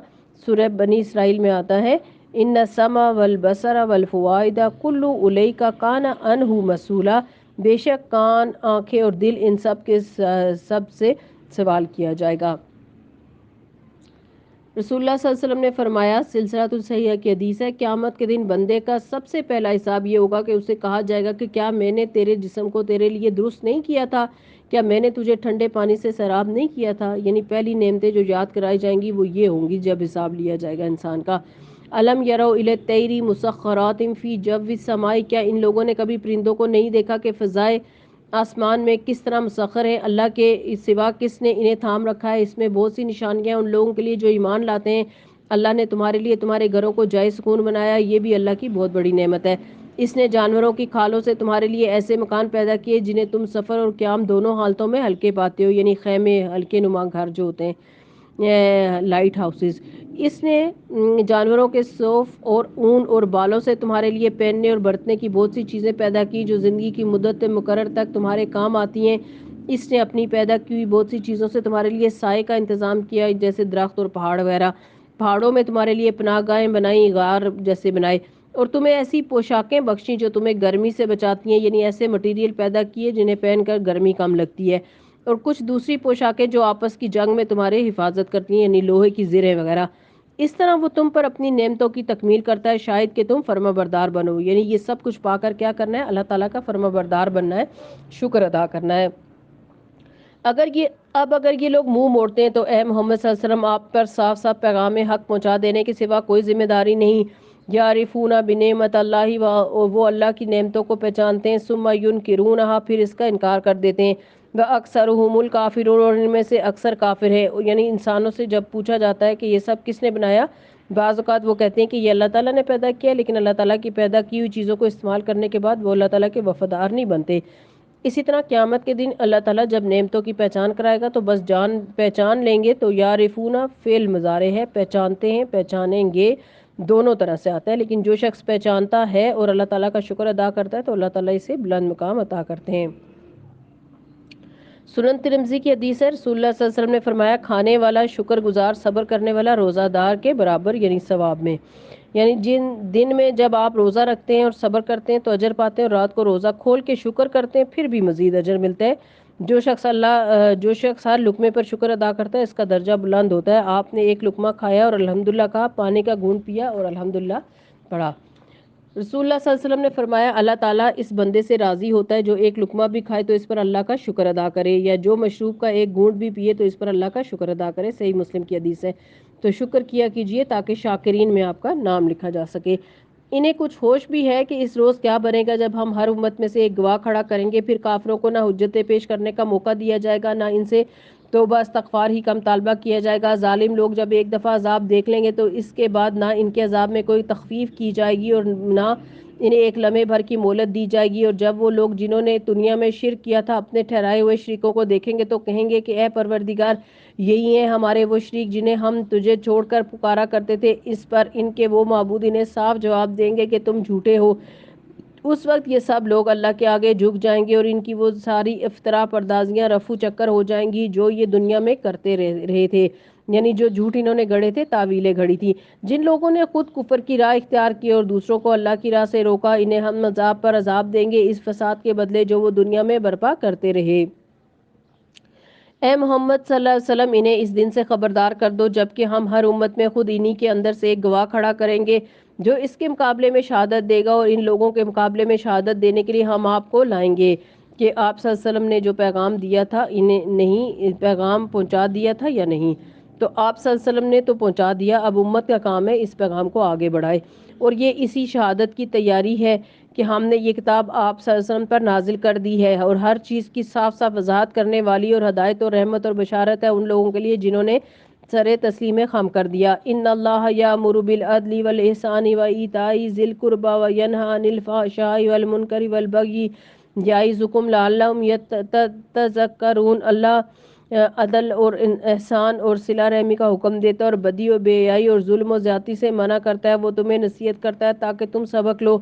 سورہ بنی اسرائیل میں آتا ہے ان السمع والبصر والفؤاد کل اولئک کان عنہ مسئولا، بے شک کان، آنکھیں اور دل ان سب سے سوال کیا جائے گا۔ رسول اللہ صلی اللہ علیہ وسلم نے فرمایا، سلسلۃ الصحیحہ کی حدیث ہے، قیامت کے دن بندے کا سب سے پہلا حساب یہ ہوگا کہ اسے کہا جائے گا کہ کیا میں نے تیرے جسم کو تیرے لیے درست نہیں کیا تھا؟ کیا میں نے تجھے ٹھنڈے پانی سے سیراب نہیں کیا تھا؟ یعنی پہلی نعمتیں جو یاد کرائی جائیں گی وہ یہ ہوں گی جب حساب لیا جائے گا انسان کا۔ الم یروا الی الطیر مسخرات فی جو السماء، کیا ان لوگوں نے کبھی پرندوں کو نہیں دیکھا کہ فضائے آسمان میں کس طرح مسخر ہے؟ اللہ کے سوا کس نے انہیں تھام رکھا ہے؟ اس میں بہت سی نشانیاں ان لوگوں کے لیے جو ایمان لاتے ہیں۔ اللہ نے تمہارے لیے تمہارے گھروں کو جائے سکون بنایا، یہ بھی اللہ کی بہت بڑی نعمت ہے۔ اس نے جانوروں کی کھالوں سے تمہارے لیے ایسے مکان پیدا کیے جنہیں تم سفر اور قیام دونوں حالتوں میں ہلکے پاتے ہو، یعنی خیمے، ہلکے نما گھر جو ہوتے ہیں، لائٹ ہاؤسز۔ اس نے جانوروں کے صوف اور اون اور بالوں سے تمہارے لیے پہننے اور برتنے کی بہت سی چیزیں پیدا کی جو زندگی کی مدت مقرر تک تمہارے کام آتی ہیں۔ اس نے اپنی پیدا کی ہوئی بہت سی چیزوں سے تمہارے لیے سائے کا انتظام کیا، جیسے درخت اور پہاڑ وغیرہ۔ پہاڑوں میں تمہارے لیے پناہ گاہیں بنائیں، غار جیسے بنائے، اور تمہیں ایسی پوشاکیں بخشیں جو تمہیں گرمی سے بچاتی ہیں، یعنی ایسے مٹیریل پیدا کیے جنہیں پہن کر گرمی کم لگتی ہے، اور کچھ دوسری پوشاکیں جو آپس کی جنگ میں تمہارے حفاظت کرتی ہیں، یعنی لوہے کی زرہیں وغیرہ۔ اس طرح وہ تم پر اپنی نعمتوں کی تکمیل کرتا ہے شاید کہ تم فرما بردار بنو، یعنی یہ سب کچھ پا کر کیا کرنا ہے؟ اللہ تعالیٰ کا فرما بردار بننا ہے، شکر ادا کرنا ہے۔ اگر یہ لوگ منہ موڑتے ہیں تو اے محمد صلی اللہ علیہ وسلم آپ پر صاف صاف پیغام حق پہنچا دینے کے سوا کوئی ذمہ داری نہیں۔ یعرفون بنعمت اللہ، وہ اللہ کی نعمتوں کو پہچانتے ہیں، ثم ینکرونہا، پھر اس کا انکار کر دیتے ہیں، وَأَكْثَرُهُمُ الْكَافِرُونَ، اور ان میں سے اکثر کافر ہے۔ یعنی انسانوں سے جب پوچھا جاتا ہے کہ یہ سب کس نے بنایا، بعض اوقات وہ کہتے ہیں کہ یہ اللہ تعالیٰ نے پیدا کیا، لیکن اللہ تعالیٰ کی پیدا کی ہوئی چیزوں کو استعمال کرنے کے بعد وہ اللہ تعالیٰ کے وفادار نہیں بنتے۔ اسی طرح قیامت کے دن اللہ تعالیٰ جب نعمتوں کی پہچان کرائے گا تو بس پہچان لیں گے، تو یعرفون فعل مضارع ہے، پہچانتے ہیں، پہچانیں گے، دونوں طرح سے آتا ہے، لیکن جو شخص پہچانتا ہے اور اللہ تعالیٰ کا شکر ادا کرتا ہے تو اللہ تعالیٰ اسے بلند مقام عطا کرتے ہیں۔ سنن ترمذی کی حدیث ہے، رسول اللہ صلی اللہ علیہ وسلم نے فرمایا، کھانے والا شکر گزار صبر کرنے والا روزہ دار کے برابر، یعنی ثواب میں، یعنی جن دن میں جب آپ روزہ رکھتے ہیں اور صبر کرتے ہیں تو اجر پاتے ہیں، اور رات کو روزہ کھول کے شکر کرتے ہیں پھر بھی مزید اجر ملتا ہے۔ جو شخص ہر لقمے پر شکر ادا کرتا ہے اس کا درجہ بلند ہوتا ہے۔ آپ نے ایک لقمہ کھایا اور الحمدللہ کہا، پانی کا گھونٹ پیا اور الحمدللہ پڑھا۔ رسول اللہ صلی اللہ علیہ وسلم نے فرمایا، اللہ تعالیٰ اس بندے سے راضی ہوتا ہے جو ایک لقمہ بھی کھائے تو اس پر اللہ کا شکر ادا کرے، یا جو مشروب کا ایک گھونٹ بھی پیے تو اس پر اللہ کا شکر ادا کرے۔ صحیح مسلم کی حدیث ہے۔ تو شکر کیا کیجئے تاکہ شاکرین میں آپ کا نام لکھا جا سکے۔ انہیں کچھ ہوش بھی ہے کہ اس روز کیا بنے گا جب ہم ہر امت میں سے ایک گواہ کھڑا کریں گے، پھر کافروں کو نہ حجتیں پیش کرنے کا موقع دیا جائے گا، نہ ان سے توبہ استغفار ہی کا مطالبہ کیا جائے گا۔ ظالم لوگ جب ایک دفعہ عذاب دیکھ لیں گے تو اس کے بعد نہ ان کے عذاب میں کوئی تخفیف کی جائے گی اور نہ انہیں ایک لمحے بھر کی مہلت دی جائے گی۔ اور جب وہ لوگ جنہوں نے دنیا میں شرک کیا تھا اپنے ٹھہرائے ہوئے شریکوں کو دیکھیں گے تو کہیں گے کہ اے پروردگار، یہی ہیں ہمارے وہ شریک جنہیں ہم تجھے چھوڑ کر پکارا کرتے تھے۔ اس پر ان کے وہ معبود انہیں صاف جواب دیں گے کہ تم جھوٹے ہو۔ اس وقت یہ سب لوگ اللہ کے آگے جھک جائیں گے اور ان کی وہ ساری افترا پردازیاں رفو چکر ہو جائیں گی جو یہ دنیا میں کرتے رہے تھے، یعنی جو جھوٹ انہوں نے گڑے تھے، تعویلیں گھڑی تھی۔ جن لوگوں نے خود کفر کی راہ اختیار کی اور دوسروں کو اللہ کی راہ سے روکا، انہیں ہم عذاب پر عذاب دیں گے اس فساد کے بدلے جو وہ دنیا میں برپا کرتے رہے۔ اے محمد صلی اللہ علیہ وسلم، انہیں اس دن سے خبردار کر دو جبکہ ہم ہر امت میں خود انہی کے اندر سے ایک گواہ کھڑا کریں گے جو اس کے مقابلے میں شہادت دے گا، اور ان لوگوں کے مقابلے میں شہادت دینے کے لیے ہم آپ کو لائیں گے کہ آپ صلی اللہ علیہ وسلم نے جو پیغام دیا تھا انہیں نہیں پیغام پہنچا دیا تھا یا نہیں۔ تو آپ صلی اللہ علیہ وسلم نے تو پہنچا دیا، اب امت کا کام ہے اس پیغام کو آگے بڑھائے، اور یہ اسی شہادت کی تیاری ہے کہ ہم نے یہ کتاب آپ صلی اللہ علیہ وسلم پر نازل کر دی ہے اور ہر چیز کی صاف صاف وضاحت کرنے والی اور ہدایت اور رحمت اور بشارت ہے ان لوگوں کے لیے جنہوں نے سر تسلیم خم کر دیا۔ ان اللہ یامر بالعدل والاحسان وایتاء ذی القربی وینہی عن الفحشاء والمنکر والبغی یعظکم لعلکم تذکرون۔ اللہ عدل اور احسان اور صلہ رحمی کا حکم دیتا ہے اور بدی و بے حیائی اور ظلم و زیادتی سے منع کرتا ہے، وہ تمہیں نصیحت کرتا ہے تاکہ تم سبق لو۔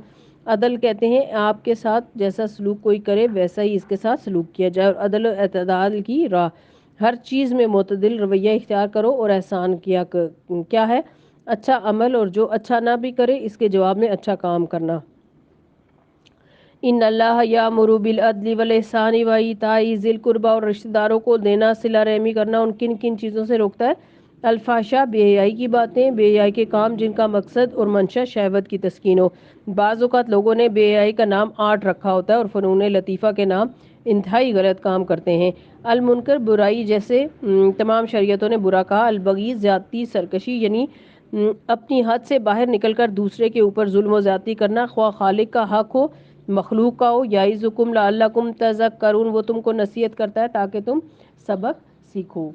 عدل کہتے ہیں آپ کے ساتھ جیسا سلوک کوئی کرے ویسا ہی اس کے ساتھ سلوک کیا جائے، اور عدل و اعتدال کی راہ، ہر چیز میں معتدل رویہ اختیار کرو، اور احسان کیا ہے؟ اچھا عمل، اور جو اچھا نہ بھی کرے اس کے جواب میں اچھا کام کرنا۔ ان اللہ یامر بالعدل والاحسان وایتاء ذی القربی، اور رشتہ داروں کو دینا، صلہ رحمی کرنا ان کن کن چیزوں سے روکتا ہے؟ الفحشاء، بے حیائی کی باتیں، بے حیائی کے کام جن کا مقصد اور منشا شہوت کی تسکین ہو۔ بعض اوقات لوگوں نے بے حیائی کا نام آرٹ رکھا ہوتا ہے اور فنون لطیفہ کے نام انتہائی غلط کام کرتے ہیں۔ المنکر، برائی جیسے تمام شریعتوں نے برا کہا۔ البغی، زیادتی، سرکشی، یعنی اپنی حد سے باہر نکل کر دوسرے کے اوپر ظلم و زیادتی کرنا، خواہ خالق کا حق ہو مخلوق کا ہو۔ یعظکم لعلکم تذکرون، وہ تم کو نصیحت کرتا ہے تاکہ تم سبق سیکھو،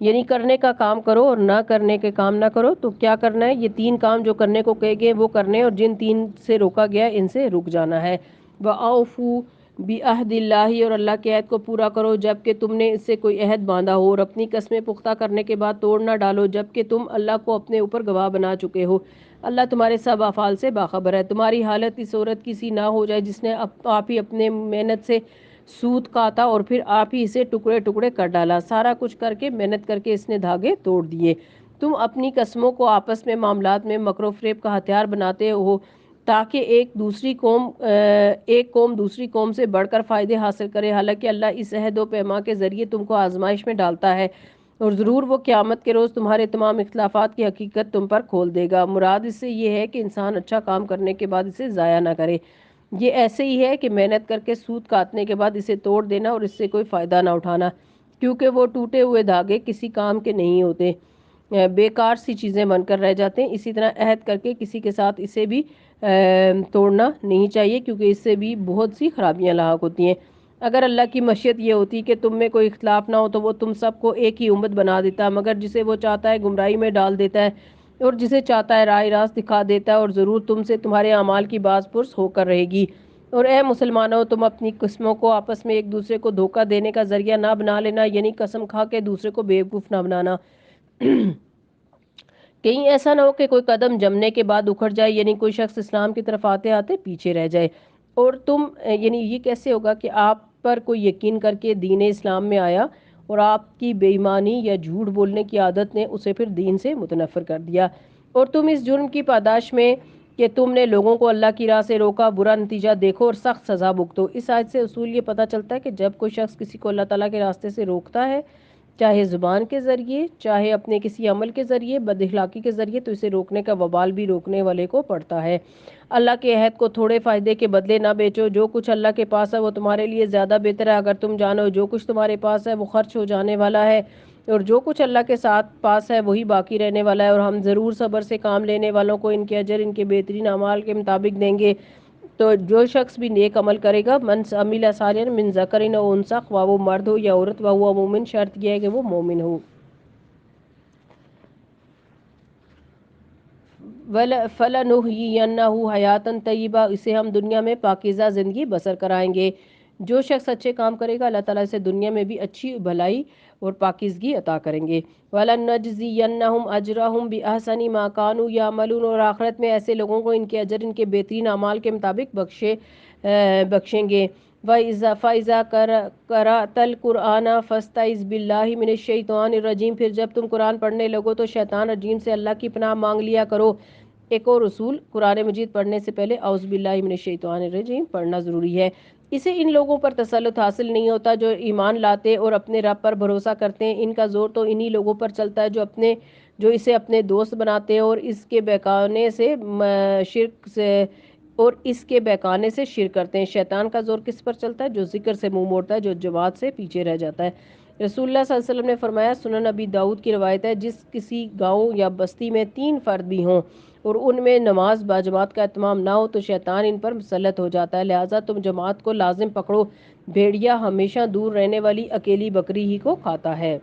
یعنی کرنے کا کام کرو اور نہ کرنے کے کام نہ کرو۔ تو کیا کرنا ہے؟ یہ تین کام جو کرنے کو کہے گئے وہ کرنے، اور جن تین سے روکا گیا ان سے رک جانا ہے۔ وَأَوْفُوا بِعَہْدِ اللَّهِ، اور اللہ کے عہد کو پورا کرو جبکہ تم نے اس سے کوئی عہد باندھا ہو، اور اپنی قسمیں پختہ کرنے کے بعد توڑ نہ ڈالو جبکہ تم اللہ کو اپنے اوپر گواہ بنا چکے ہو۔ اللہ تمہارے سب افعال سے باخبر ہے۔ تمہاری حالت اس عورت کی سی نہ ہو جائے جس نے آپ ہی اپنے محنت سے سوت کاتا اور پھر آپ ہی اسے ٹکڑے ٹکڑے کر ڈالا، سارا کچھ کر کے محنت کر کے اس نے دھاگے توڑ دیے۔ تم اپنی قسموں کو آپس میں معاملات میں مکر و فریب کا ہتھیار بناتے ہو تاکہ ایک قوم دوسری قوم سے بڑھ کر فائدے حاصل کرے، حالانکہ اللہ اس عہد و پیما کے ذریعے تم کو آزمائش میں ڈالتا ہے، اور ضرور وہ قیامت کے روز تمہارے تمام اختلافات کی حقیقت تم پر کھول دے گا۔ مراد اس سے یہ ہے کہ انسان اچھا کام کرنے کے بعد اسے ضائع نہ کرے، یہ ایسے ہی ہے کہ محنت کر کے سود کاٹنے کے بعد اسے توڑ دینا اور اس سے کوئی فائدہ نہ اٹھانا، کیونکہ وہ ٹوٹے ہوئے دھاگے کسی کام کے نہیں ہوتے، بیکار سی چیزیں بن کر رہ جاتے ہیں۔ اسی طرح عہد کر کے کسی کے ساتھ اسے بھی توڑنا نہیں چاہیے، کیونکہ اس سے بھی بہت سی خرابیاں لاحق ہوتی ہیں۔ اگر اللہ کی مشیت یہ ہوتی کہ تم میں کوئی اختلاف نہ ہو تو وہ تم سب کو ایک ہی امت بنا دیتا، مگر جسے وہ چاہتا ہے گمراہی میں ڈال دیتا ہے اور جسے چاہتا ہے راہ راست دکھا دیتا ہے، اور ضرور تم سے تمہارے اعمال کی باز پرس ہو کر رہے گی۔ اور اے مسلمانوں، تم اپنی قسموں کو آپس میں ایک دوسرے کو دھوکہ دینے کا ذریعہ نہ بنا لینا، یعنی قسم کھا کے دوسرے کو بیوقوف نہ بنانا۔ کہیں ایسا نہ ہو کہ کوئی قدم جمنے کے بعد اکھڑ جائے، یعنی کوئی شخص اسلام کی طرف آتے آتے پیچھے رہ جائے۔ اور تم یعنی یہ کیسے ہوگا کہ آپ پر کوئی یقین کر کے دین اسلام میں آیا اور آپ کی بے ایمانی یا جھوٹ بولنے کی عادت نے اسے پھر دین سے متنفر کر دیا، اور تم اس جرم کی پاداش میں کہ تم نے لوگوں کو اللہ کی راہ سے روکا برا نتیجہ دیکھو اور سخت سزا بھگتو۔ اس آیت سے اصول یہ پتہ چلتا ہے کہ جب کوئی شخص کسی کو اللہ تعالیٰ کے راستے سے روکتا ہے، چاہے زبان کے ذریعے، چاہے اپنے کسی عمل کے ذریعے، بد اخلاقی کے ذریعے، تو اسے روکنے کا وبال بھی روکنے والے کو پڑتا ہے۔ اللہ کے عہد کو تھوڑے فائدے کے بدلے نہ بیچو۔ جو کچھ اللہ کے پاس ہے وہ تمہارے لیے زیادہ بہتر ہے اگر تم جانو۔ جو کچھ تمہارے پاس ہے وہ خرچ ہو جانے والا ہے، اور جو کچھ اللہ کے ساتھ پاس ہے وہی باقی رہنے والا ہے، اور ہم ضرور صبر سے کام لینے والوں کو ان کے اجر ان کے بہترین اعمال کے مطابق دیں گے۔ تو جو شخص بھی نیک عمل کرے گا، من عمل صالحا من ذکر او انثی، خواہ وہ مرد ہو یا عورت، وہو مومن، شرط یہ ہے کہ وہ مومن ہو۔ فَلَنُحْيِيَنَّهُ حَيَاتًا طَيِّبَةً، اسے ہم دنیا میں پاکیزہ زندگی بسر کرائیں گے۔ جو شخص اچھے کام کرے گا اللہ تعالیٰ اسے دنیا میں بھی اچھی بھلائی اور پاکیزگی عطا کریں گے۔ وَلَنَجْزِيَنَّهُمْ أَجْرَهُمْ بِأَحْسَنِ مَا كَانُوا يَعْمَلُونَ، اور آخرت میں ایسے لوگوں کو ان کے اجر ان کے بہترین اعمال کے مطابق بخشیں گے۔ فَإِذَا قَرَأْتَ الْقُرْآنَ فَاسْتَعِذْ بِاللَّهِ مِنَ الشَّيْطَانِ الرَّجِيمِ، پھر جب تم قرآن پڑھنے لگو تو شیطان رجیم سے اللہ کی پناہ مانگ لیا کرو۔ ایک اور اصول، قرآن مجید پڑھنے سے پہلے اعوذ باللہ من الشیطان الرجیم پڑھنا ضروری ہے۔ اسے ان لوگوں پر تسلط حاصل نہیں ہوتا جو ایمان لاتے اور اپنے رب پر بھروسہ کرتے ہیں۔ ان کا زور تو انہی لوگوں پر چلتا ہے جو اسے اپنے دوست بناتے ہیں اور اس کے بہکانے سے شرک کرتے ہیں۔ شیطان کا زور کس پر چلتا ہے؟ جو ذکر سے منہ موڑتا ہے، جو جماعت سے پیچھے رہ جاتا ہے۔ رسول اللہ صلی اللہ علیہ وسلم نے فرمایا، سنن ابی داؤد کی روایت ہے، جس کسی گاؤں یا بستی میں 3 فرد بھی ہوں اور ان میں نماز باجماعت کا اہتمام نہ ہو تو شیطان ان پر مسلط ہو جاتا ہے، لہٰذا تم جماعت کو لازم پکڑو۔ بھیڑیا ہمیشہ دور رہنے والی اکیلی بکری ہی کو کھاتا ہے۔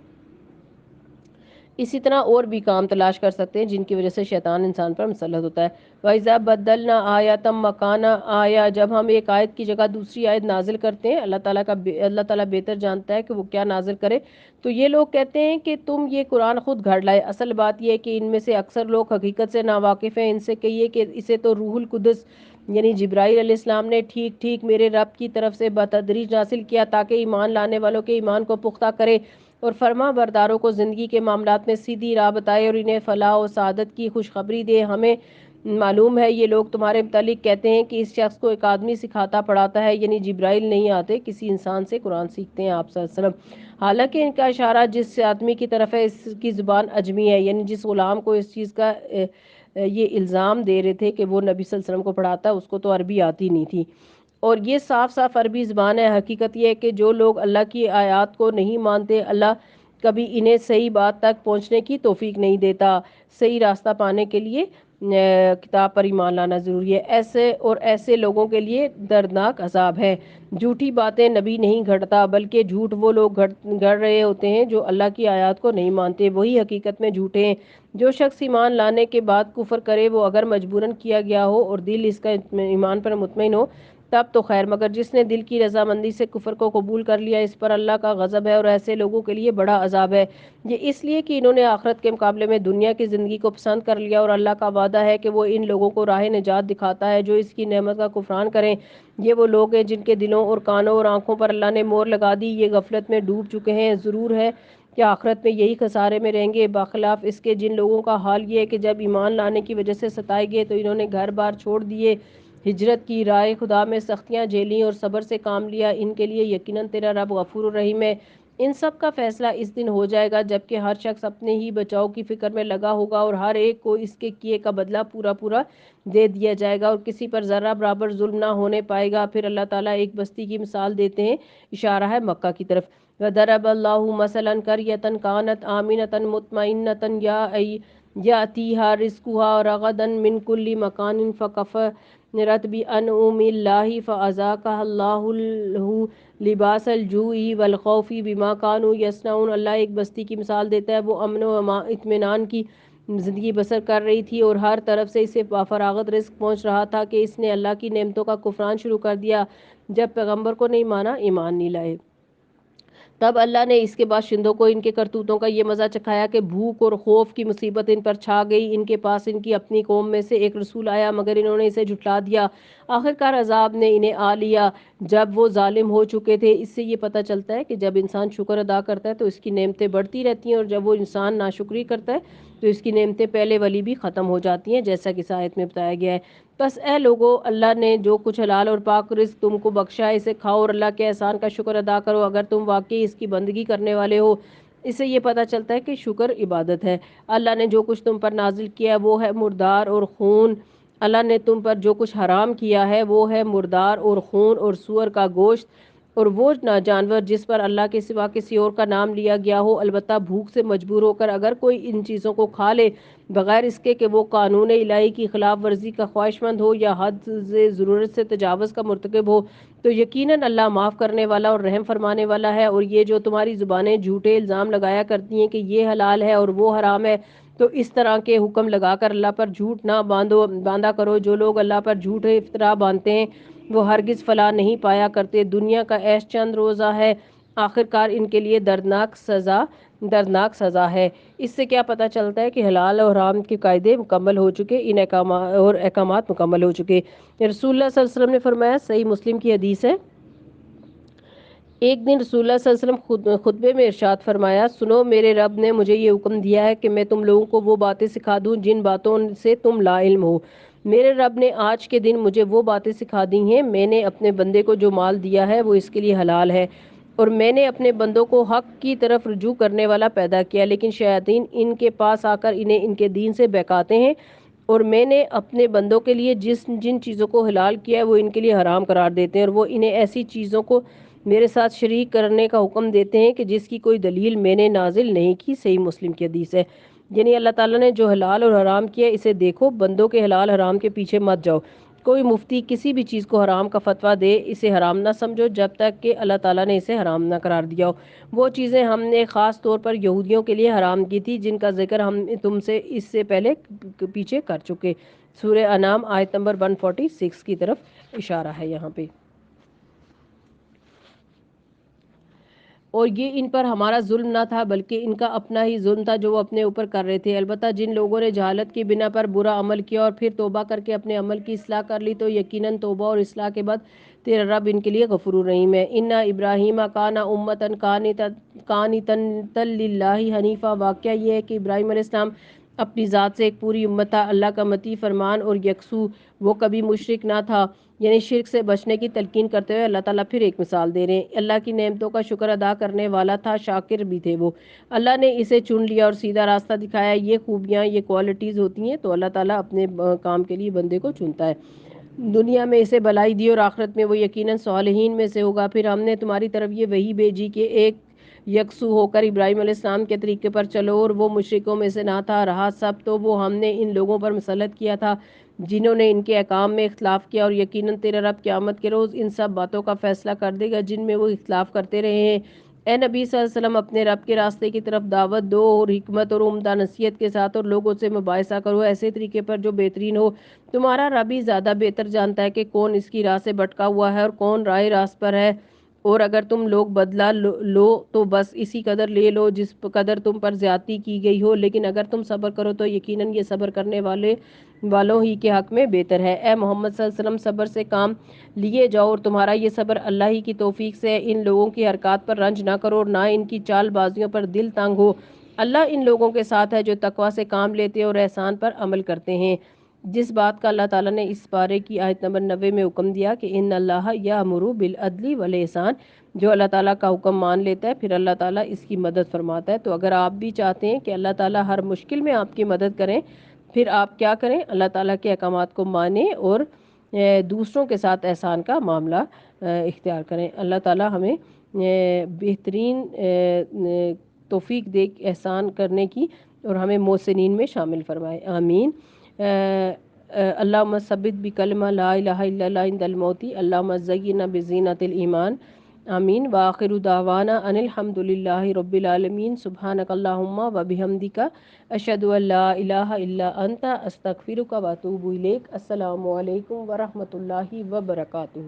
اسی طرح اور بھی کام تلاش کر سکتے ہیں جن کی وجہ سے شیطان انسان پر مسلط ہوتا ہے۔ وَإِذَا بَدَّلْنَا آیَةً مَّكَانَ آیَةٍ، جب ہم ایک آیت کی جگہ دوسری آیت نازل کرتے ہیں، اللہ تعالیٰ بہتر جانتا ہے کہ وہ کیا نازل کرے، تو یہ لوگ کہتے ہیں کہ تم یہ قرآن خود گھڑ لائے۔ اصل بات یہ ہے کہ ان میں سے اکثر لوگ حقیقت سے ناواقف ہیں۔ ان سے کہیے کہ اسے تو روح القدس یعنی جبرائیل علیہ السلام نے ٹھیک میرے رب کی طرف سے بتدریج نازل کیا تاکہ ایمان لانے والوں کے ایمان کو پختہ کرے اور فرما برداروں کو زندگی کے معاملات میں سیدھی راہ بتائے اور انہیں فلاح و سعادت کی خوشخبری دے۔ ہمیں معلوم ہے یہ لوگ تمہارے متعلق کہتے ہیں کہ اس شخص کو ایک آدمی سکھاتا پڑھاتا ہے، یعنی جبرائیل نہیں آتے، کسی انسان سے قرآن سیکھتے ہیں آپ صلی اللہ علیہ وسلم۔ حالانکہ ان کا اشارہ جس آدمی کی طرف ہے اس کی زبان عجمی ہے، یعنی جس غلام کو اس چیز کا یہ الزام دے رہے تھے کہ وہ نبی صلی اللہ علیہ وسلم کو پڑھاتا ہے، اس کو تو عربی آتی نہیں تھی، اور یہ صاف عربی زبان ہے۔ حقیقت یہ ہے کہ جو لوگ اللہ کی آیات کو نہیں مانتے، اللہ کبھی انہیں صحیح بات تک پہنچنے کی توفیق نہیں دیتا۔ صحیح راستہ پانے کے لیے کتاب پر ایمان لانا ضروری ہے۔ ایسے لوگوں کے لیے دردناک عذاب ہے۔ جھوٹی باتیں نبی نہیں گھڑتا، بلکہ جھوٹ وہ لوگ گھڑ رہے ہوتے ہیں جو اللہ کی آیات کو نہیں مانتے، وہی حقیقت میں جھوٹے ہیں۔ جو شخص ایمان لانے کے بعد کفر کرے، وہ اگر مجبوراً کیا گیا ہو اور دل اس کا ایمان پر مطمئن ہو تب تو خیر، مگر جس نے دل کی رضامندی سے کفر کو قبول کر لیا اس پر اللہ کا غضب ہے، اور ایسے لوگوں کے لیے بڑا عذاب ہے۔ یہ اس لیے کہ انہوں نے آخرت کے مقابلے میں دنیا کی زندگی کو پسند کر لیا، اور اللہ کا وعدہ ہے کہ وہ ان لوگوں کو راہ نجات دکھاتا ہے جو اس کی نعمت کا کفران کریں۔ یہ وہ لوگ ہیں جن کے دلوں اور کانوں اور آنکھوں پر اللہ نے مہر لگا دی، یہ غفلت میں ڈوب چکے ہیں۔ ضرور ہے کہ آخرت میں یہی خسارے میں رہیں گے، برخلاف اس کے جن لوگوں کا حال یہ ہے کہ جب ایمان لانے کی وجہ سے ستائے گئے تو انہوں نے گھر بار چھوڑ دیے، ہجرت کی، راہ خدا میں سختیاں جھیلیں اور صبر سے کام لیا۔ ان کے لیے یقیناً تیرا رب غفور الرحیم ہے، ان سب کا فیصلہ اس دن ہو جائے گا جبکہ ہر شخص اپنے ہی بچاؤ کی فکر میں لگا ہوگا اور ہر ایک کو اس کے کیے کا بدلہ پورا پورا دے دیا جائے گا اور کسی پر ذرہ برابر ظلم نہ ہونے پائے گا۔ پھر اللہ تعالیٰ ایک بستی کی مثال دیتے ہیں، اشارہ ہے مکہ کی طرف۔ وَضَرَبَ اللَّهُ مَثَلًا قَرْيَةً كَانَتْ آمِنَةً مُطْمَئِنَّةً يَأْتِيهَا رِزْقُهَا رَغَدًا مِنْ كُلِّ مَكَانٍ فَكَفَرَتْ بِأَنْعُمِ اللَّهِ فَأَذَاقَهَا اللَّهُ لباس الجوع والخوف بما كانوا يصنعون۔ اللہ ایک بستی کی مثال دیتا ہے، وہ امن و اطمینان کی زندگی بسر کر رہی تھی اور ہر طرف سے اسے فراغت رزق پہنچ رہا تھا کہ اس نے اللہ کی نعمتوں کا کفران شروع کر دیا، جب پیغمبر کو نہیں مانا، ایمان نہیں لائے۔ تب اللہ نے اس کے باشندوں کو ان کے کرتوتوں کا یہ مزہ چکھایا کہ بھوک اور خوف کی مصیبت ان پر چھا گئی۔ ان کے پاس ان کی اپنی قوم میں سے ایک رسول آیا مگر انہوں نے اسے جھٹلا دیا۔ آخرکار عذاب نے انہیں آ لیا جب وہ ظالم ہو چکے تھے۔ اس سے یہ پتہ چلتا ہے کہ جب انسان شکر ادا کرتا ہے تو اس کی نعمتیں بڑھتی رہتی ہیں اور جب وہ انسان ناشکری کرتا ہے تو اس کی نعمتیں پہلے والی بھی ختم ہو جاتی ہیں، جیسا کہ اس آیت میں بتایا گیا ہے۔ بس اے لوگو، اللہ نے جو کچھ حلال اور پاک رزق تم کو بخشا ہے اسے کھاؤ اور اللہ کے احسان کا شکر ادا کرو اگر تم واقعی اس کی بندگی کرنے والے ہو۔ اس سے یہ پتہ چلتا ہے کہ شکر عبادت ہے۔ اللہ نے جو کچھ تم پر نازل کیا ہے وہ ہے مردار اور خون۔ اللہ نے تم پر جو کچھ حرام کیا ہے وہ ہے مردار اور خون اور سور کا گوشت اور وہ جانور جس پر اللہ کے سوا کسی اور کا نام لیا گیا ہو، البتہ بھوک سے مجبور ہو کر اگر کوئی ان چیزوں کو کھا لے بغیر اس کے کہ وہ قانون الہی کی خلاف ورزی کا خواہش مند ہو یا حد ضرورت سے تجاوز کا مرتکب ہو تو یقیناً اللہ معاف کرنے والا اور رحم فرمانے والا ہے۔ اور یہ جو تمہاری زبانیں جھوٹے الزام لگایا کرتی ہیں کہ یہ حلال ہے اور وہ حرام ہے، تو اس طرح کے حکم لگا کر اللہ پر جھوٹ نہ باندھا کرو۔ جو لوگ اللہ پر جھوٹے افطرا باندھتے ہیں وہ ہرگز فلاح نہیں پایا کرتے۔ دنیا کا عیش چند روزہ ہے، آخرکار ان کے لیے دردناک سزا ہے۔ اس سے کیا پتہ چلتا ہے کہ حلال اور حرام کے قاعدے مکمل ہو چکے، ان احکامات مکمل ہو چکے۔ رسول اللہ صلی اللہ علیہ وسلم نے فرمایا، صحیح مسلم کی حدیث ہے، ایک دن رسول اللہ صلی اللہ علیہ وسلم خطبے میں ارشاد فرمایا، سنو، میرے رب نے مجھے یہ حکم دیا ہے کہ میں تم لوگوں کو وہ باتیں سکھا دوں جن باتوں سے تم لا علم ہو۔ میرے رب نے آج کے دن مجھے وہ باتیں سکھا دی ہیں۔ میں نے اپنے بندے کو جو مال دیا ہے وہ اس کے لیے حلال ہے اور میں نے اپنے بندوں کو حق کی طرف رجوع کرنے والا پیدا کیا، لیکن شیاطین ان کے پاس آ کر انہیں ان کے دین سے بہکاتے ہیں اور میں نے اپنے بندوں کے لیے جن چیزوں کو حلال کیا ہے وہ ان کے لیے حرام قرار دیتے ہیں اور وہ انہیں ایسی چیزوں کو میرے ساتھ شریک کرنے کا حکم دیتے ہیں کہ جس کی کوئی دلیل میں نے نازل نہیں کی۔ صحیح مسلم کی حدیث ہے۔ یعنی اللہ تعالیٰ نے جو حلال اور حرام کیا اسے دیکھو، بندوں کے حلال حرام کے پیچھے مت جاؤ۔ کوئی مفتی کسی بھی چیز کو حرام کا فتویٰ دے، اسے حرام نہ سمجھو جب تک کہ اللہ تعالیٰ نے اسے حرام نہ قرار دیا ہو۔ وہ چیزیں ہم نے خاص طور پر یہودیوں کے لیے حرام کی تھی جن کا ذکر ہم تم سے اس سے پہلے پیچھے کر چکے۔ سورہ انعام آیت نمبر 146 کی طرف اشارہ ہے یہاں پہ۔ اور یہ ان پر ہمارا ظلم نہ تھا بلکہ ان کا اپنا ہی ظلم تھا جو وہ اپنے اوپر کر رہے تھے۔ البتہ جن لوگوں نے جہالت کی بنا پر برا عمل کیا اور پھر توبہ کر کے اپنے عمل کی اصلاح کر لی تو یقیناً توبہ اور اصلاح کے بعد تیرا رب ان کے لیے غفور الرحیم ہے۔ ان ابراہیم کان امۃ قانتا للہ حنیفا۔ واقعہ یہ ہے کہ ابراہیم علیہ السلام اپنی ذات سے ایک پوری امت تھا، اللہ کا مطیع فرمان اور یکسو، وہ کبھی مشرک نہ تھا۔ یعنی شرک سے بچنے کی تلقین کرتے ہوئے اللہ تعالیٰ پھر ایک مثال دے رہے ہیں۔ اللہ کی نعمتوں کا شکر ادا کرنے والا تھا، شاکر بھی تھے وہ۔ اللہ نے اسے چن لیا اور سیدھا راستہ دکھایا۔ یہ خوبیاں، یہ کوالٹیز ہوتی ہیں تو اللہ تعالیٰ اپنے کام کے لیے بندے کو چنتا ہے۔ دنیا میں اسے بھلائی دی اور آخرت میں وہ یقیناً صالحین میں سے ہوگا۔ پھر ہم نے تمہاری طرف یہ وحی بھیجی کہ ایک یکسو ہو کر ابراہیم علیہ السلام کے طریقے پر چلو اور وہ مشرکوں میں سے نہ تھا، رہا سب تو وہ ہم نے ان لوگوں پر مسلط کیا تھا جنہوں نے ان کے احکام میں اختلاف کیا، اور یقیناً تیرا رب قیامت کے روز ان سب باتوں کا فیصلہ کر دے گا جن میں وہ اختلاف کرتے رہے ہیں۔ اے نبی صلی اللہ علیہ وسلم، اپنے رب کے راستے کی طرف دعوت دو اور حکمت اور عمدہ نصیحت کے ساتھ اور لوگوں سے مباحثہ کرو ایسے طریقے پر جو بہترین ہو۔ تمہارا رب ہی زیادہ بہتر جانتا ہے کہ کون اس کی راہ سے بھٹکا ہوا ہے اور کون راہ راست پر ہے۔ اور اگر تم لوگ بدلہ لو تو بس اسی قدر لے لو جس قدر تم پر زیادتی کی گئی ہو، لیکن اگر تم صبر کرو تو یقیناً یہ صبر کرنے والوں ہی کے حق میں بہتر ہے۔ اے محمد صلی اللہ علیہ وسلم، صبر سے کام لیے جاؤ اور تمہارا یہ صبر اللہ ہی کی توفیق سے ہے۔ ان لوگوں کی حرکات پر رنج نہ کرو اور نہ ان کی چال بازیوں پر دل تنگ ہو۔ اللہ ان لوگوں کے ساتھ ہے جو تقوی سے کام لیتے اور احسان پر عمل کرتے ہیں۔ جس بات کا اللہ تعالیٰ نے اس پارے کی آیت نمبر 90 میں حکم دیا کہ ان اللہ یامر بالعدل والاحسان، جو اللہ تعالیٰ کا حکم مان لیتا ہے پھر اللہ تعالیٰ اس کی مدد فرماتا ہے۔ تو اگر آپ بھی چاہتے ہیں کہ اللہ تعالیٰ ہر مشکل میں آپ کی مدد کریں، پھر آپ کیا کریں؟ اللہ تعالیٰ کے احکامات کو مانیں اور دوسروں کے ساتھ احسان کا معاملہ اختیار کریں۔ اللہ تعالیٰ ہمیں بہترین توفیق دے احسان کرنے کی اور ہمیں محسنین میں شامل فرمائے، آمین۔ اللہم ثبت بکلمہ لا الہ الا اللہ عند الموت، اللہم زینا بزینۃ الایمان، آمین۔ وآخر دعوانا ان الحمد للہ رب العالمین، سبحانک اللہم وبحمدک، اشہد ان لا الہ الا انت، استغفرک واتوب الیک۔ السلام علیکم ورحمۃ اللہ وبرکاتہ۔